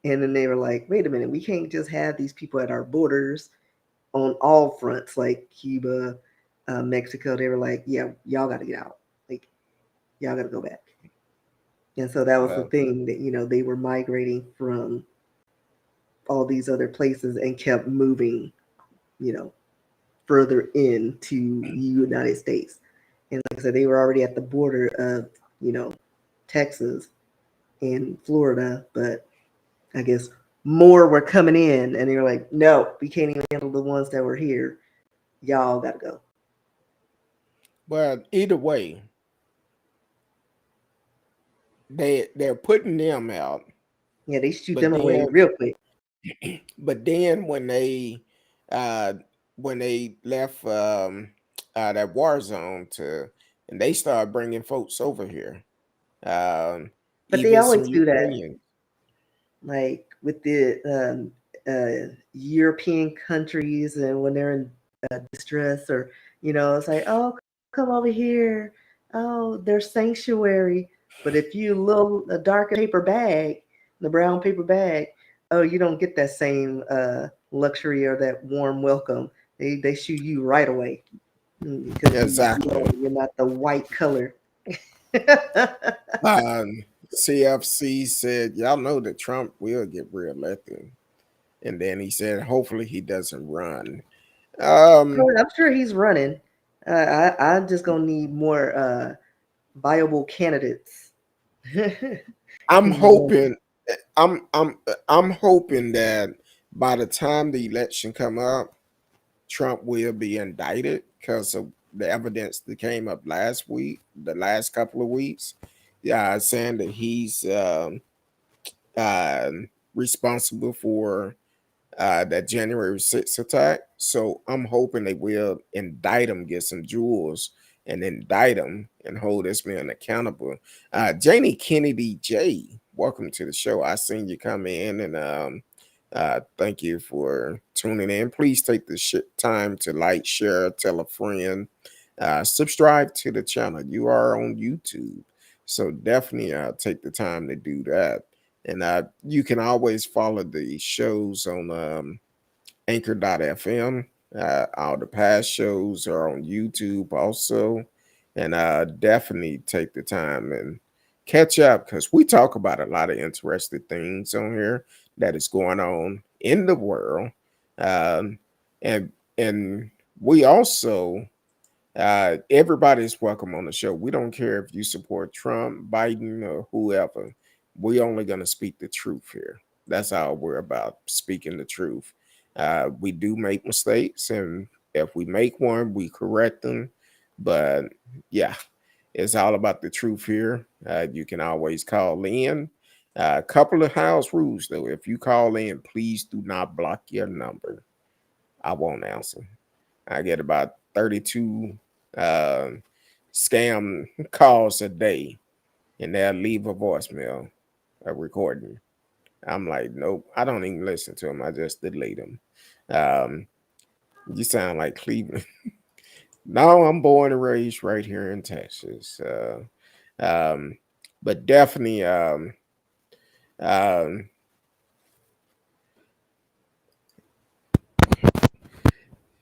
And then they were like, wait a minute, we can't just have these people at our borders on all fronts, like Cuba, Mexico. They were like, yeah, y'all got to get out. Like, y'all got to go back. And so that was the Well, thing that, they were migrating from all these other places and kept moving, you know, further into the United States. And like I said, they were already at the border of, you know, Texas and Florida, but I guess more were coming in, and they were like, no, we can't even handle the ones that were here. Y'all got to go. but either way, they're putting them out. Yeah, they shoot But them away then real quick. but then uh when they left that war zone to and they started bringing folks over here, um But they even some always do that, Ukrainians. like with the European countries, and when they're in distress, or it's like, oh, come over here. Oh, there's sanctuary. But if you a darker paper bag, the brown paper bag, oh, you don't get that same luxury or that warm welcome. They shoot you right away because Exactly. you're not the white color. CFC said, y'all know that Trump will get reelected. And then he said, hopefully he doesn't run. Um, I'm sure he's running. I'm just gonna need more viable candidates. I'm You know, hoping I'm hoping that by the time the election come up, Trump will be indicted because of the evidence that came up last week, the last couple of weeks. Yeah, saying that he's uh, responsible for that January 6th attack. So I'm hoping they will indict him, get some jewels, and indict him and hold this man accountable. Janie Kennedy J, welcome to the show. I seen you come in, and thank you for tuning in. Please take the time to like, share, tell a friend, subscribe to the channel. You are on YouTube, so definitely take the time to do that. And you can always follow the shows on anchor.fm. All the past shows are on YouTube also. And definitely take the time and catch up because we talk about a lot of interesting things on here that is going on in the world. Um, and we also everybody's welcome on the show. We don't care if you support Trump, Biden, or whoever. We only going to speak the truth here. That's all we're about, speaking the truth. We do make mistakes, and if we make one, we correct them. But yeah, it's all about the truth here. You can always call in. A couple of house rules though. If you call in, please do not block your number. I won't answer. I get about 32 uh, scam calls a day, and they'll leave a voicemail, a recording. I'm like, nope, I don't even listen to them. I just delete them. Um, you sound like Cleveland. No, I'm born and raised right here in Texas. Um, but definitely, um,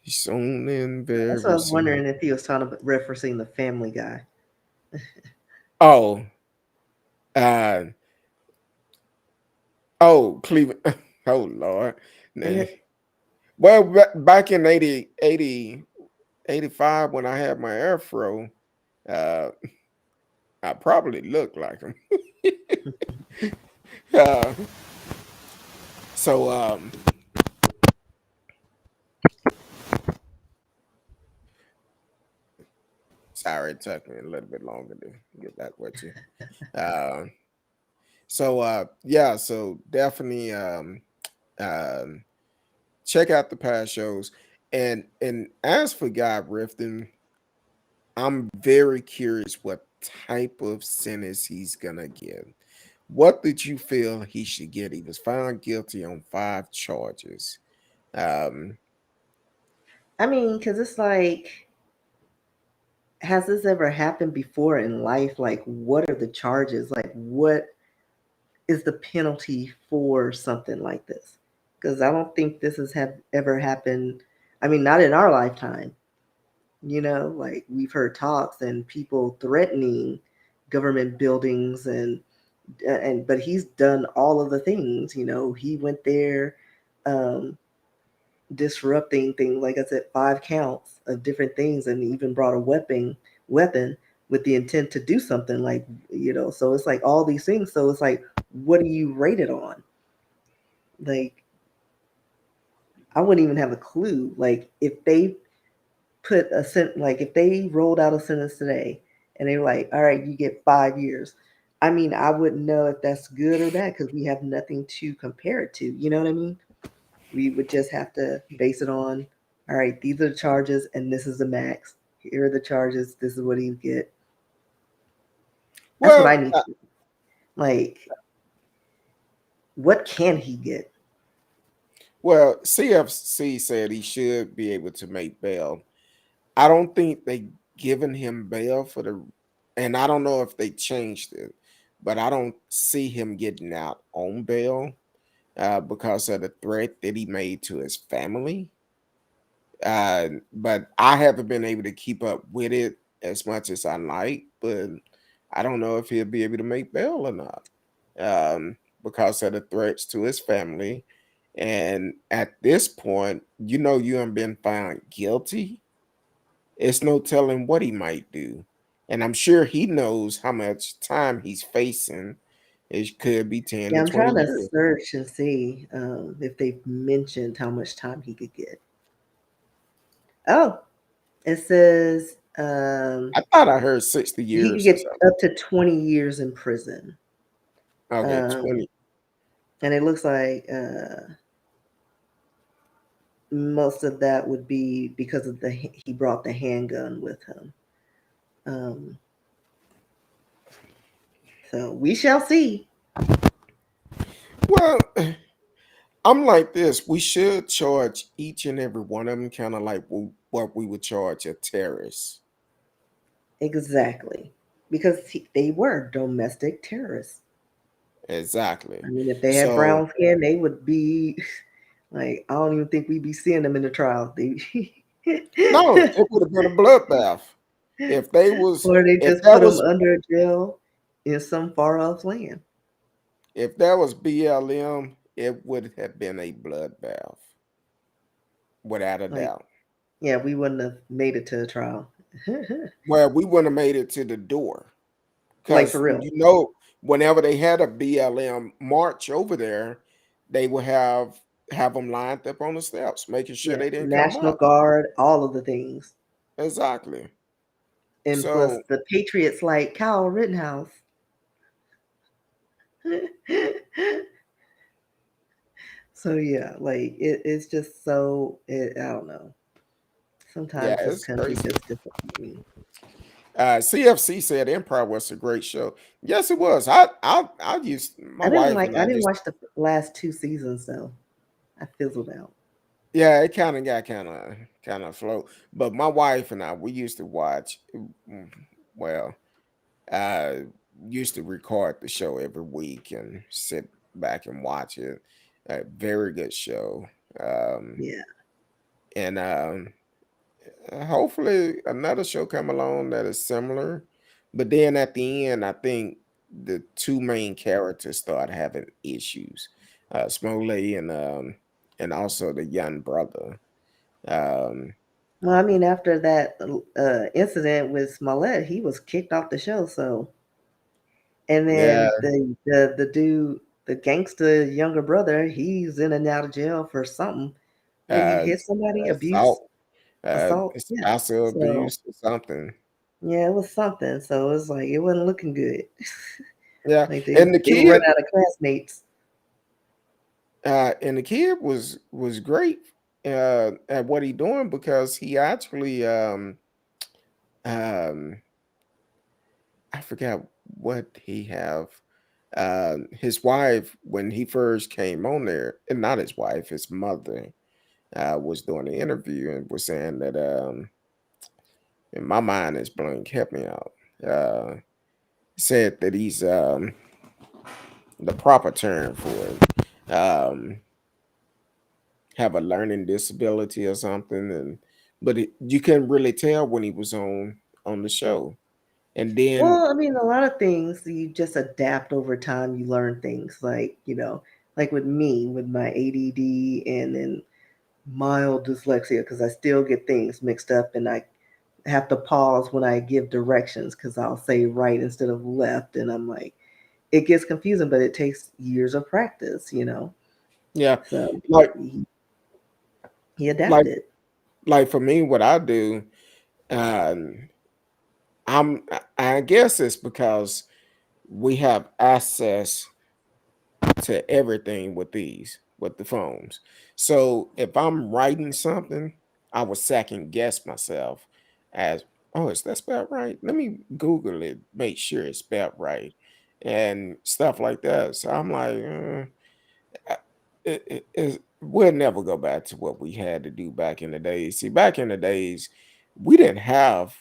soon and that's what I very was wondering soon. if he was talking about referencing the Family Guy. Oh, uh, Cleveland. Oh Lord. And Nah. Well, back in 85, when I had my afro, uh, I probably looked like him. uh, so, sorry, it took me a little bit longer to get back with you. Uh, yeah, so definitely um, check out the past shows. And as for God Rifton, I'm very curious what type of sentence he's gonna get. What did you feel he should get? He was found guilty on 5 charges. Um, I mean, because it's like, has this ever happened before in life? Like, what are the charges? Like, what? is the penalty for something like this? Because I don't think this has have ever happened. I mean, not in our lifetime. Like we've heard talks and people threatening government buildings and but he's done all of the things. He went there, um, disrupting things. Like I said, 5 counts of different things, and even brought a weapon with the intent to do something. So it's like all these things. So it's like, what do you rate it on? Like, I wouldn't even have a clue. Like, if they like if they rolled out a sentence today and they were like, all right, you get 5 years. I mean, I wouldn't know if that's good or bad because we have nothing to compare it to. You know what I mean? We would just have to base it on, all right, these are the charges and this is the max. Here are the charges. This is what he get. That's what I Well, need. Like, what can he get? CFC said he should be able to make bail. I don't think they given him bail and I don't know if they changed it, but I don't see him getting out on bail because of the threat that he made to his family. But I haven't been able to keep up with it as much as I like, but I don't know if he'll be able to make bail or not because of the threats to his family. And at this point, you have been found guilty. It's no telling what he might do. And I'm sure he knows how much time he's facing. It could be 10 Yeah, to I'm 20 trying to years. search and see if they've mentioned how much time he could get. Oh, it says I thought I heard 60 he could years or get something. up to 20 years in prison. Okay, Um, 20. and it looks like most of that would be because of he brought the handgun with him. Um, so we shall see. Well, I'm like this. We should charge each and every one of them kind of like what we would charge a terrorist. Exactly. Because they were domestic terrorists. Exactly. I mean, if they had So, brown skin, they would be like, I don't even think we'd be seeing them in the trial. They no, it would have been a bloodbath. If they was, or they if just that put them was, under a jail in some far off land. if that was BLM, it would have been a bloodbath, without a Like, doubt. yeah, we wouldn't have made it to the trial. Well, we wouldn't have made it to the door. Like, for Because real. whenever they had a BLM march over there, they would have them lined up on the steps, making sure Yeah. they didn't come National up. Guard, all of the things. Exactly. And plus So the Patriots like Kyle Rittenhouse. So yeah, like it's just I don't know. yeah, Sometimes this it's country crazy. just disappoints me. CFC said Empire was a great show. Yes, it was. I used my wife and I I didn't just watch the last 2 seasons though. I fizzled out. yeah, it kind of got kind of flow. But my wife and I we used to watch. Well, I used to record the show every week and sit back and watch it. A very good show. Um, Yeah. and hopefully another show come along that is similar. But then at the end, I think the two main characters start having issues. Smoley and also the young brother. Um, Well, I mean, after that incident with Smollett, he was kicked off the show. So, and yeah, then the dude, the gangster younger brother, he's in and out of jail for something. What he uh, hit somebody, abuse, assault, assault. Yeah. spousal So abuse or something. yeah, it was something. So it was like it wasn't looking good. Yeah, Like and the they were kid running out of classmates. and the kid was great at what he doing because he actually um I forgot what he have. His wife when he first came on there, and not his wife, his mother was doing the interview and was saying that and my mind is blank. Help me out. Said that the proper term for it. Have a learning disability or something, and but you couldn't really tell when he was on the show. And then Well, I mean, a lot of things you just adapt over time. You learn things like, like with me, with my ADD and then mild dyslexia, because I still get things mixed up and I have to pause when I give directions because I'll say right instead of left. And I'm like, it gets confusing, but it takes years of practice. yeah, So like he like adapted. like for me, what I do, um, I guess it's because we have access to everything with the phones. So if I'm writing something, I would second guess myself as, oh, is that spelled right? Let me Google it, make sure it's spelled right, and stuff like that. So I'm like, we'll never go back to what we had to do back in the days. See, back in the days, we didn't have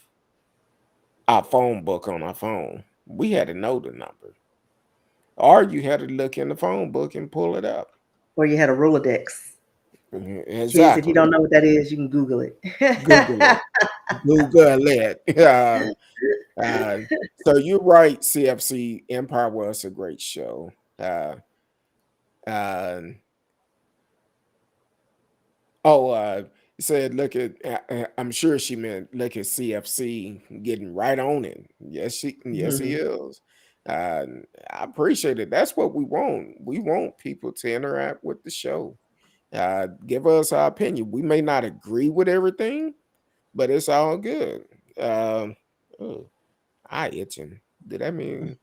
our phone book on our phone. We had to know the number, or you had to look in the phone book and pull it up. Or you had a Rolodex. Kids, if you Exactly. don't know what that is, you can Google it. Google it. Google it. Uh, so you're right. CFC Empire was a great show. Uh, oh, said look at. I'm sure she meant look at CFC getting right on it. Yes, he Mhm. is. Uh, I appreciate it. That's what we want. We want people to interact with the show. Give us our opinion. We may not agree with everything, but it's all good. Oh, eye itching. Did that mean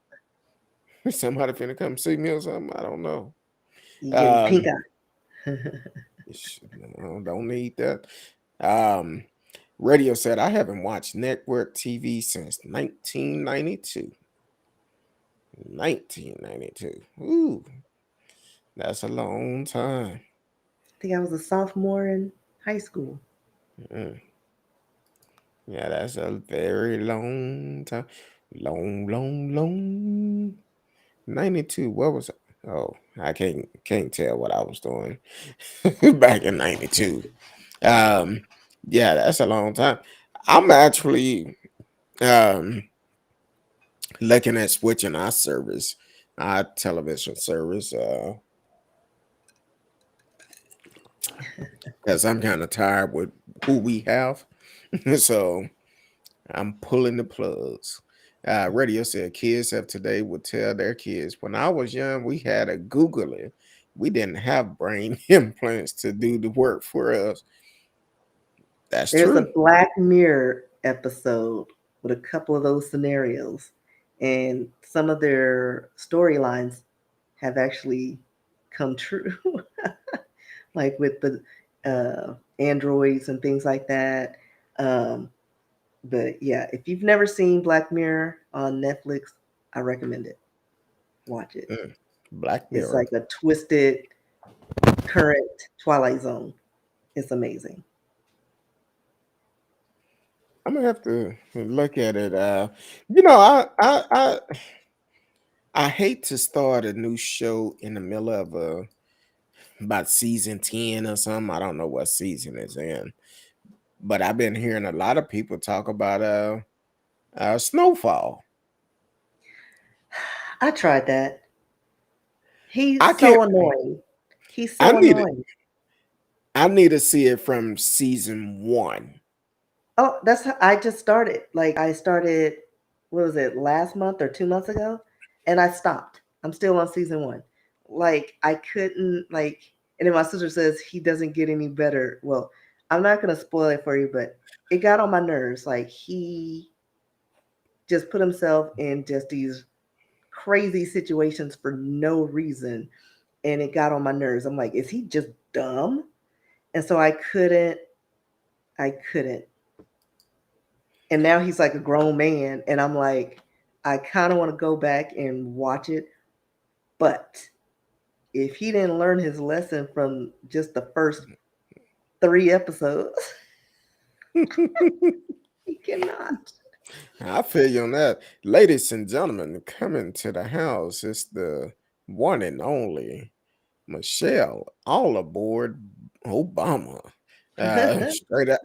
somebody finna come see me or something? I don't know. You getting pink Um, eye. no, don't need that. Um, Radio said I haven't watched network TV since 1992. 1992. Ooh, that's a long time. I think I was a sophomore in high school. Mm, yeah, that's a very long time. Long, long, long. 92. What was oh, I can't tell what I was doing back in 92. Um yeah, that's a long time. I'm actually um looking at switching our service, our television service, because I'm kind of tired with who we have. So I'm pulling the plugs. Radio said kids of today would tell their kids. When I was young, we had to Google it. We didn't have brain implants to do the work for us. That's There's a true. Black Mirror episode with a couple of those scenarios, and some of their storylines have actually come true, like with the androids and things like that. Um, but yeah, if you've never seen Black Mirror on Netflix, I recommend it. Watch it. Mm. Black It's Mirror. like a twisted current Twilight Zone. It's amazing. I'm gonna have to look at it. You know, I hate to start a new show in the middle of about season 10 or something. I don't know what season it's in, but I've been hearing a lot of people talk about Snowfall. I tried that. He's I can't. so annoying. He's I so need it. annoying. I need to see it from season one. Oh, that's how I just started. Like I started, what was it, last month or 2 months ago? And I stopped. I'm still on season one. Like I couldn't like and then my sister says he doesn't get any better. Well, I'm not gonna spoil it for you, but it got on my nerves. Like he just put himself in just these crazy situations for no reason. And it got on my nerves. I'm like, is he just dumb? And so I couldn't. And now he's like a grown man. And I'm like, I kind of want to go back and watch it. But if he didn't learn his lesson from just the first 3 episodes, he cannot. I feel you on that. Ladies and gentlemen, coming to the house. It's the one and only Michelle, all aboard Obama. Straight out,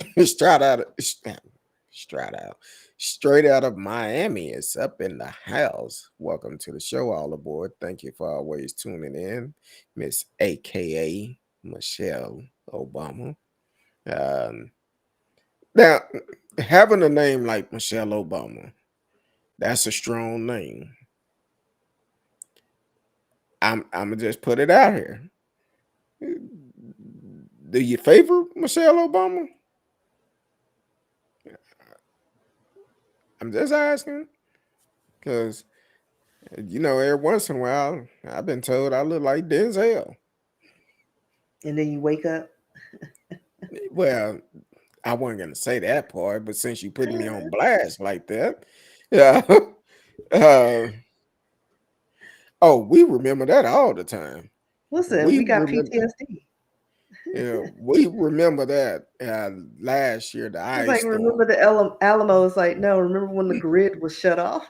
straight out, straight out of Miami. It's up in the house. Welcome to the show, all aboard. Thank you for always tuning in, Miss AKA Michelle Obama. Um, Now, having a name like Michelle Obama, that's a strong name. I'm gonna just put it out here. Do you favor Michelle Obama? I'm just asking because every once in a while I've been told I look like Denzel. And then you wake up. Well, I wasn't gonna say that part, but since you putting me on blast like that, yeah. uh, oh, we remember that all the time. Listen, We we got remember. PTSD. Yeah, we remember that last year, the It's ice like, storm. remember the Alamo? It's like, no, remember when the grid was shut off?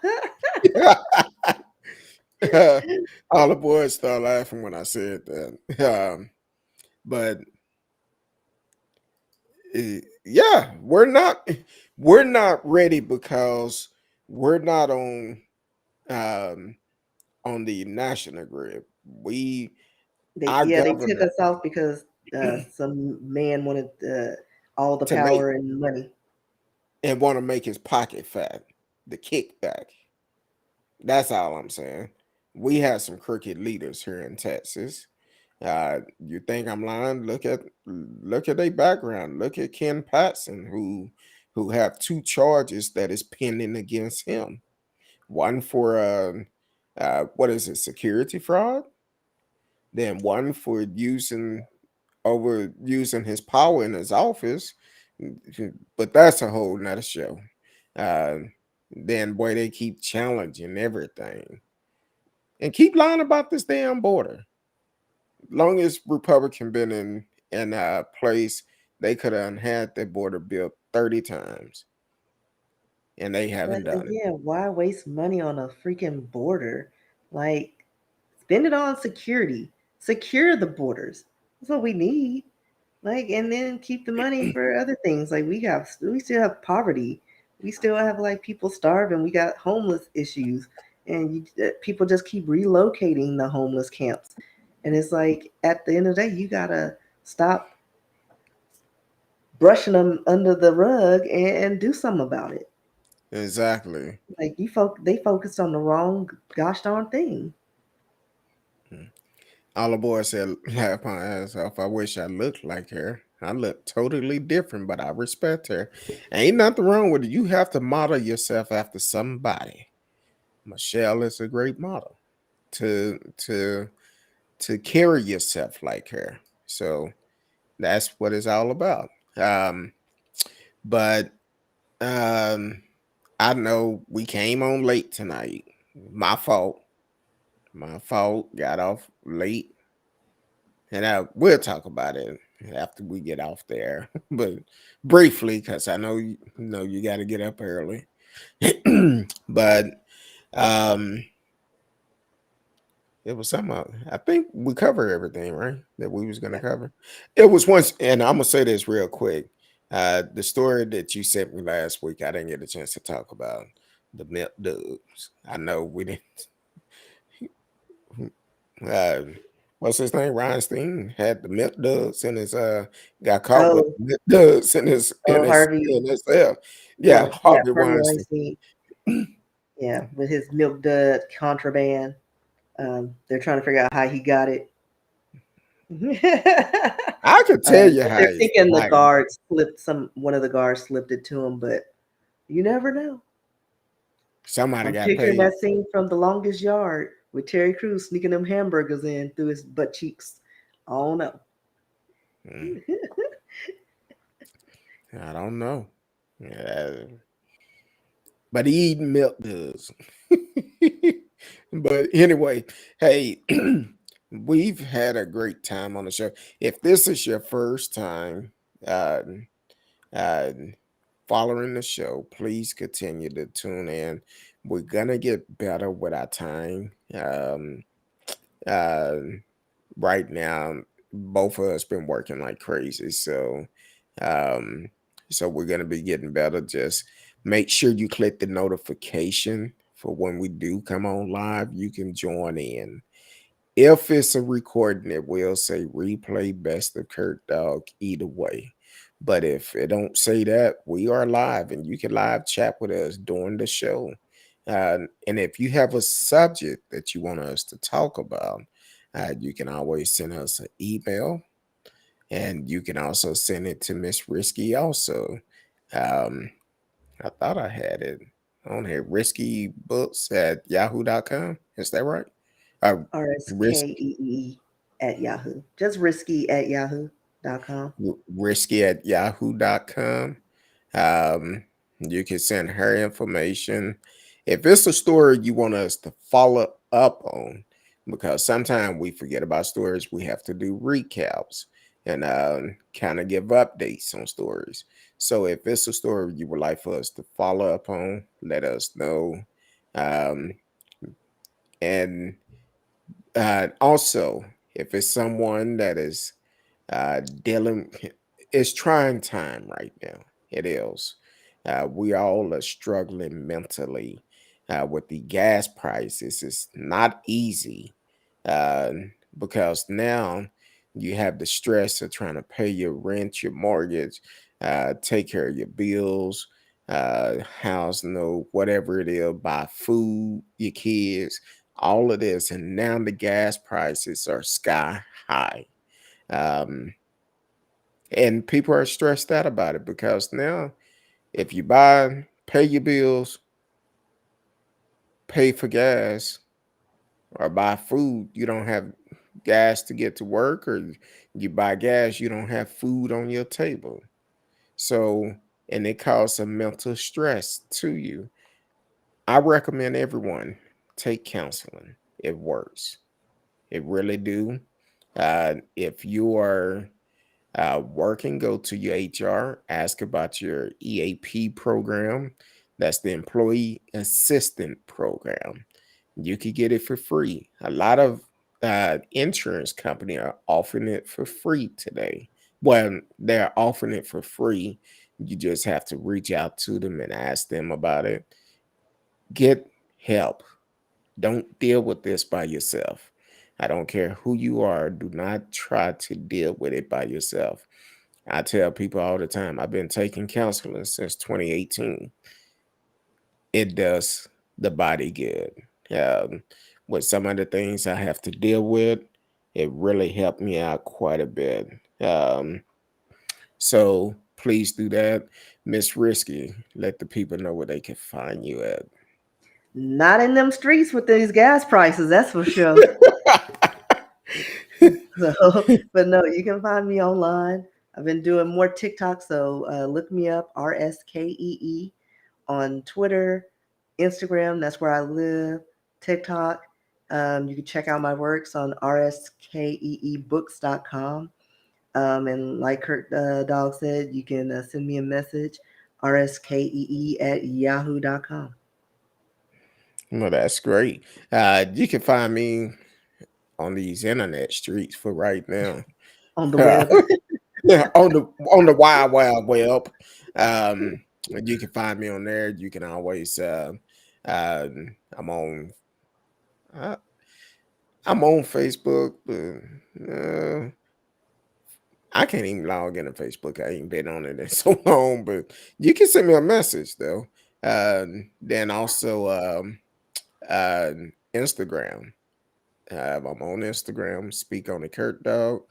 All the boys started laughing when I said that. But yeah, we're not ready because we're not um, on the national grid. Our They took governor us off because some man wanted all the to make power and money. and want to make his pocket fat, the kickback. That's all I'm saying. We have some crooked leaders here in Texas. You think I'm lying? Look at their background. Look at Ken Patson, who have two charges that is pending against him. One for what is it, security fraud? Then one for using his power in his office. But that's a whole nother show. Uh, then boy, they keep challenging everything and keep lying about this damn border. Long as Republican been in place, they could have had their border built 30 times, and they But haven't done it. again, why waste money on a freaking border? Like, spend it on security. Secure the borders. That's what we need. Like, and then keep the money for other things. Like, we still have poverty. We still have like people starving. We got homeless issues, and people just keep relocating the homeless camps. And it's like at the end of the day, you gotta stop brushing them under the rug and do something about it. Exactly. Like they focused on the wrong gosh darn thing. Mm. All the boys said, laugh my ass off. I wish I looked like her. I look totally different, but I respect her. Ain't nothing wrong with it. You have to model yourself after somebody. Michelle is a great model to to to carry yourself like her. So that's what it's all about. But um, I know we came on late tonight. My fault. My fault. Got off late, and we'll talk about it after we get off there, but briefly because I know you got to get up early. But um, it was something. I think we covered everything, right? That we was gonna Yeah. cover. It was once, and I'm gonna say this real quick. The story that you sent me last week, I didn't get a chance to talk about the milk dudes. I know we didn't. Uh, what's his name? Reinstein had the milk duds in his got caught with Oh, milk duds in his in oh, his Harvey. in his cell. Yeah, Yeah, Harvey Harvey Weinstein. Weinstein. Yeah, with his milk dud contraband. They're trying to figure out how he got it. I could tell you But they're thinking the how guards slipped one of the guards slipped it to him, but you never know. somebody I'm got picturing paid. that scene from The Longest Yard with Terry Crews sneaking them hamburgers in through his butt cheeks. I don't know. Mm, I don't know. Yeah, but he eating milk duds. But anyway, hey, we've had a great time on the show. If this is your first time uh, uh, following the show, please continue to tune in. We're gonna get better with our time. Uh, right now, both of us been working like crazy, um, so we're gonna be getting better. Just make sure you click the notification for when we do come on live. You can join in. If it's a recording, it will say replay best of Kurt Dog either way. But if it don't say that, we are live and you can live chat with us during the show. And if you have a subject that you want us to talk about, you can always send us an email, and you can also send it to Miss Risky also. Um, I thought I had it on here. Riskybooks at yahoo.com. Is that right? Uh, risk RSKEE at Yahoo. Just risky at yahoo.com. Risky at yahoo.com. You can send her information. If it's a story you want us to follow up on, because sometimes we forget about stories, we have to do recaps and kind of give updates on stories. So if it's a story you would like for us to follow up on, let us know. Um, and also, if it's someone that is dealing, it's trying time right now. It is. We all are struggling mentally with the gas prices. It's not easy uh, because now you have the stress of trying to pay your rent, your mortgage, take care of your bills, house, whatever it is, buy food, your kids, all of this. And now the gas prices are sky high. Um, and people are stressed out about it because now, if you pay your bills, pay for gas, or buy food, you don't have gas to get to work, or you buy gas, you don't have food on your table. So, and it causes some mental stress to you. I recommend everyone take counseling. It works. It really do. If you are working, go to your HR, ask about your EAP program. That's the Employee Assistant Program. You could get it for free. A lot of insurance company are offering it for free today. Well, they're offering it for free. You just have to reach out to them and ask them about it. Get help. Don't deal with this by yourself. I don't care who you are. Do not try to deal with it by yourself. I tell people all the time, I've been taking counseling since 2018. It does the body good. Um, with some of the things I have to deal with, it really helped me out quite a bit. So please do that. Miss Risky, let the people know where they can find you at. Not in them streets with these gas prices, that's for sure. So, but no, you can find me online. I've been doing more TikTok, so look me up, RSKEE, on Twitter, Instagram. That's where I live. TikTok. You can check out my works on rskeebooks.com. And like Kurt Dog said, you can send me a message, rskee at yahoo.com. Well, that's great. You can find me on these internet streets for right now. On the web. Yeah, on the wild web. Um, you can find me on there. You can always I'm on uh, I'm on Facebook, but I can't even log into Facebook. I ain't been on it in so long, but you can send me a message though. Then also uh, Instagram. I'm on Instagram. Speak on the Kurt Dog.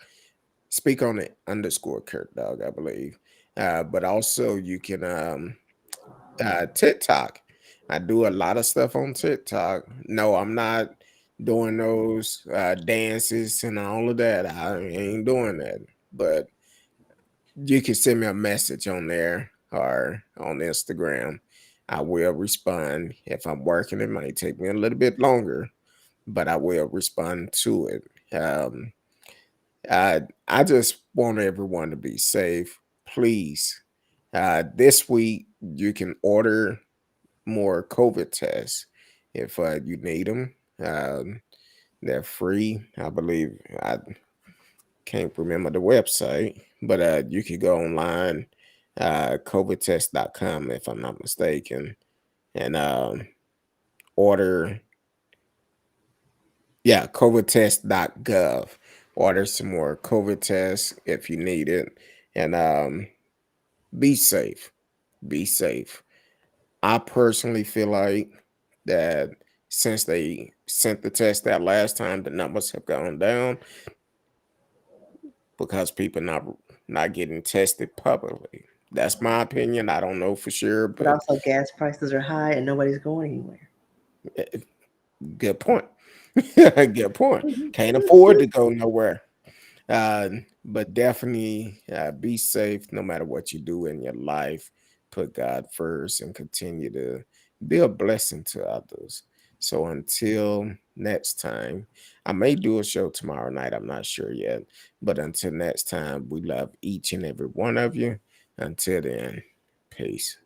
Speak on it underscore Kurt Dog, I believe. But also you can TikTok. I do a lot of stuff on TikTok. No, I'm not doing those dances and all of that. I ain't doing that. But you can send me a message on there or on Instagram. I will respond. If I'm working, it might take me a little bit longer, but I will respond to it. I just want everyone to be safe. Please, this week you can order more COVID tests if you need them. They're free. I believe I can't remember the website, but you could go online, covidtest.com if I'm not mistaken, and order, yeah, covidtest.gov. Order some more COVID tests if you need it, and be safe. Be safe. I personally feel like that since they sent the test that last time, the numbers have gone down because people not getting tested publicly. That's my opinion. I don't know for sure, But but also, gas prices are high and nobody's going anywhere. eh, good point. Good point. Can't afford to go nowhere. Uh, but definitely be safe no matter what you do in your life. Put God first and continue to be a blessing to others. So until next time, I may do a show tomorrow night. I'm not sure yet. But until next time, we love each and every one of you. Until then, peace.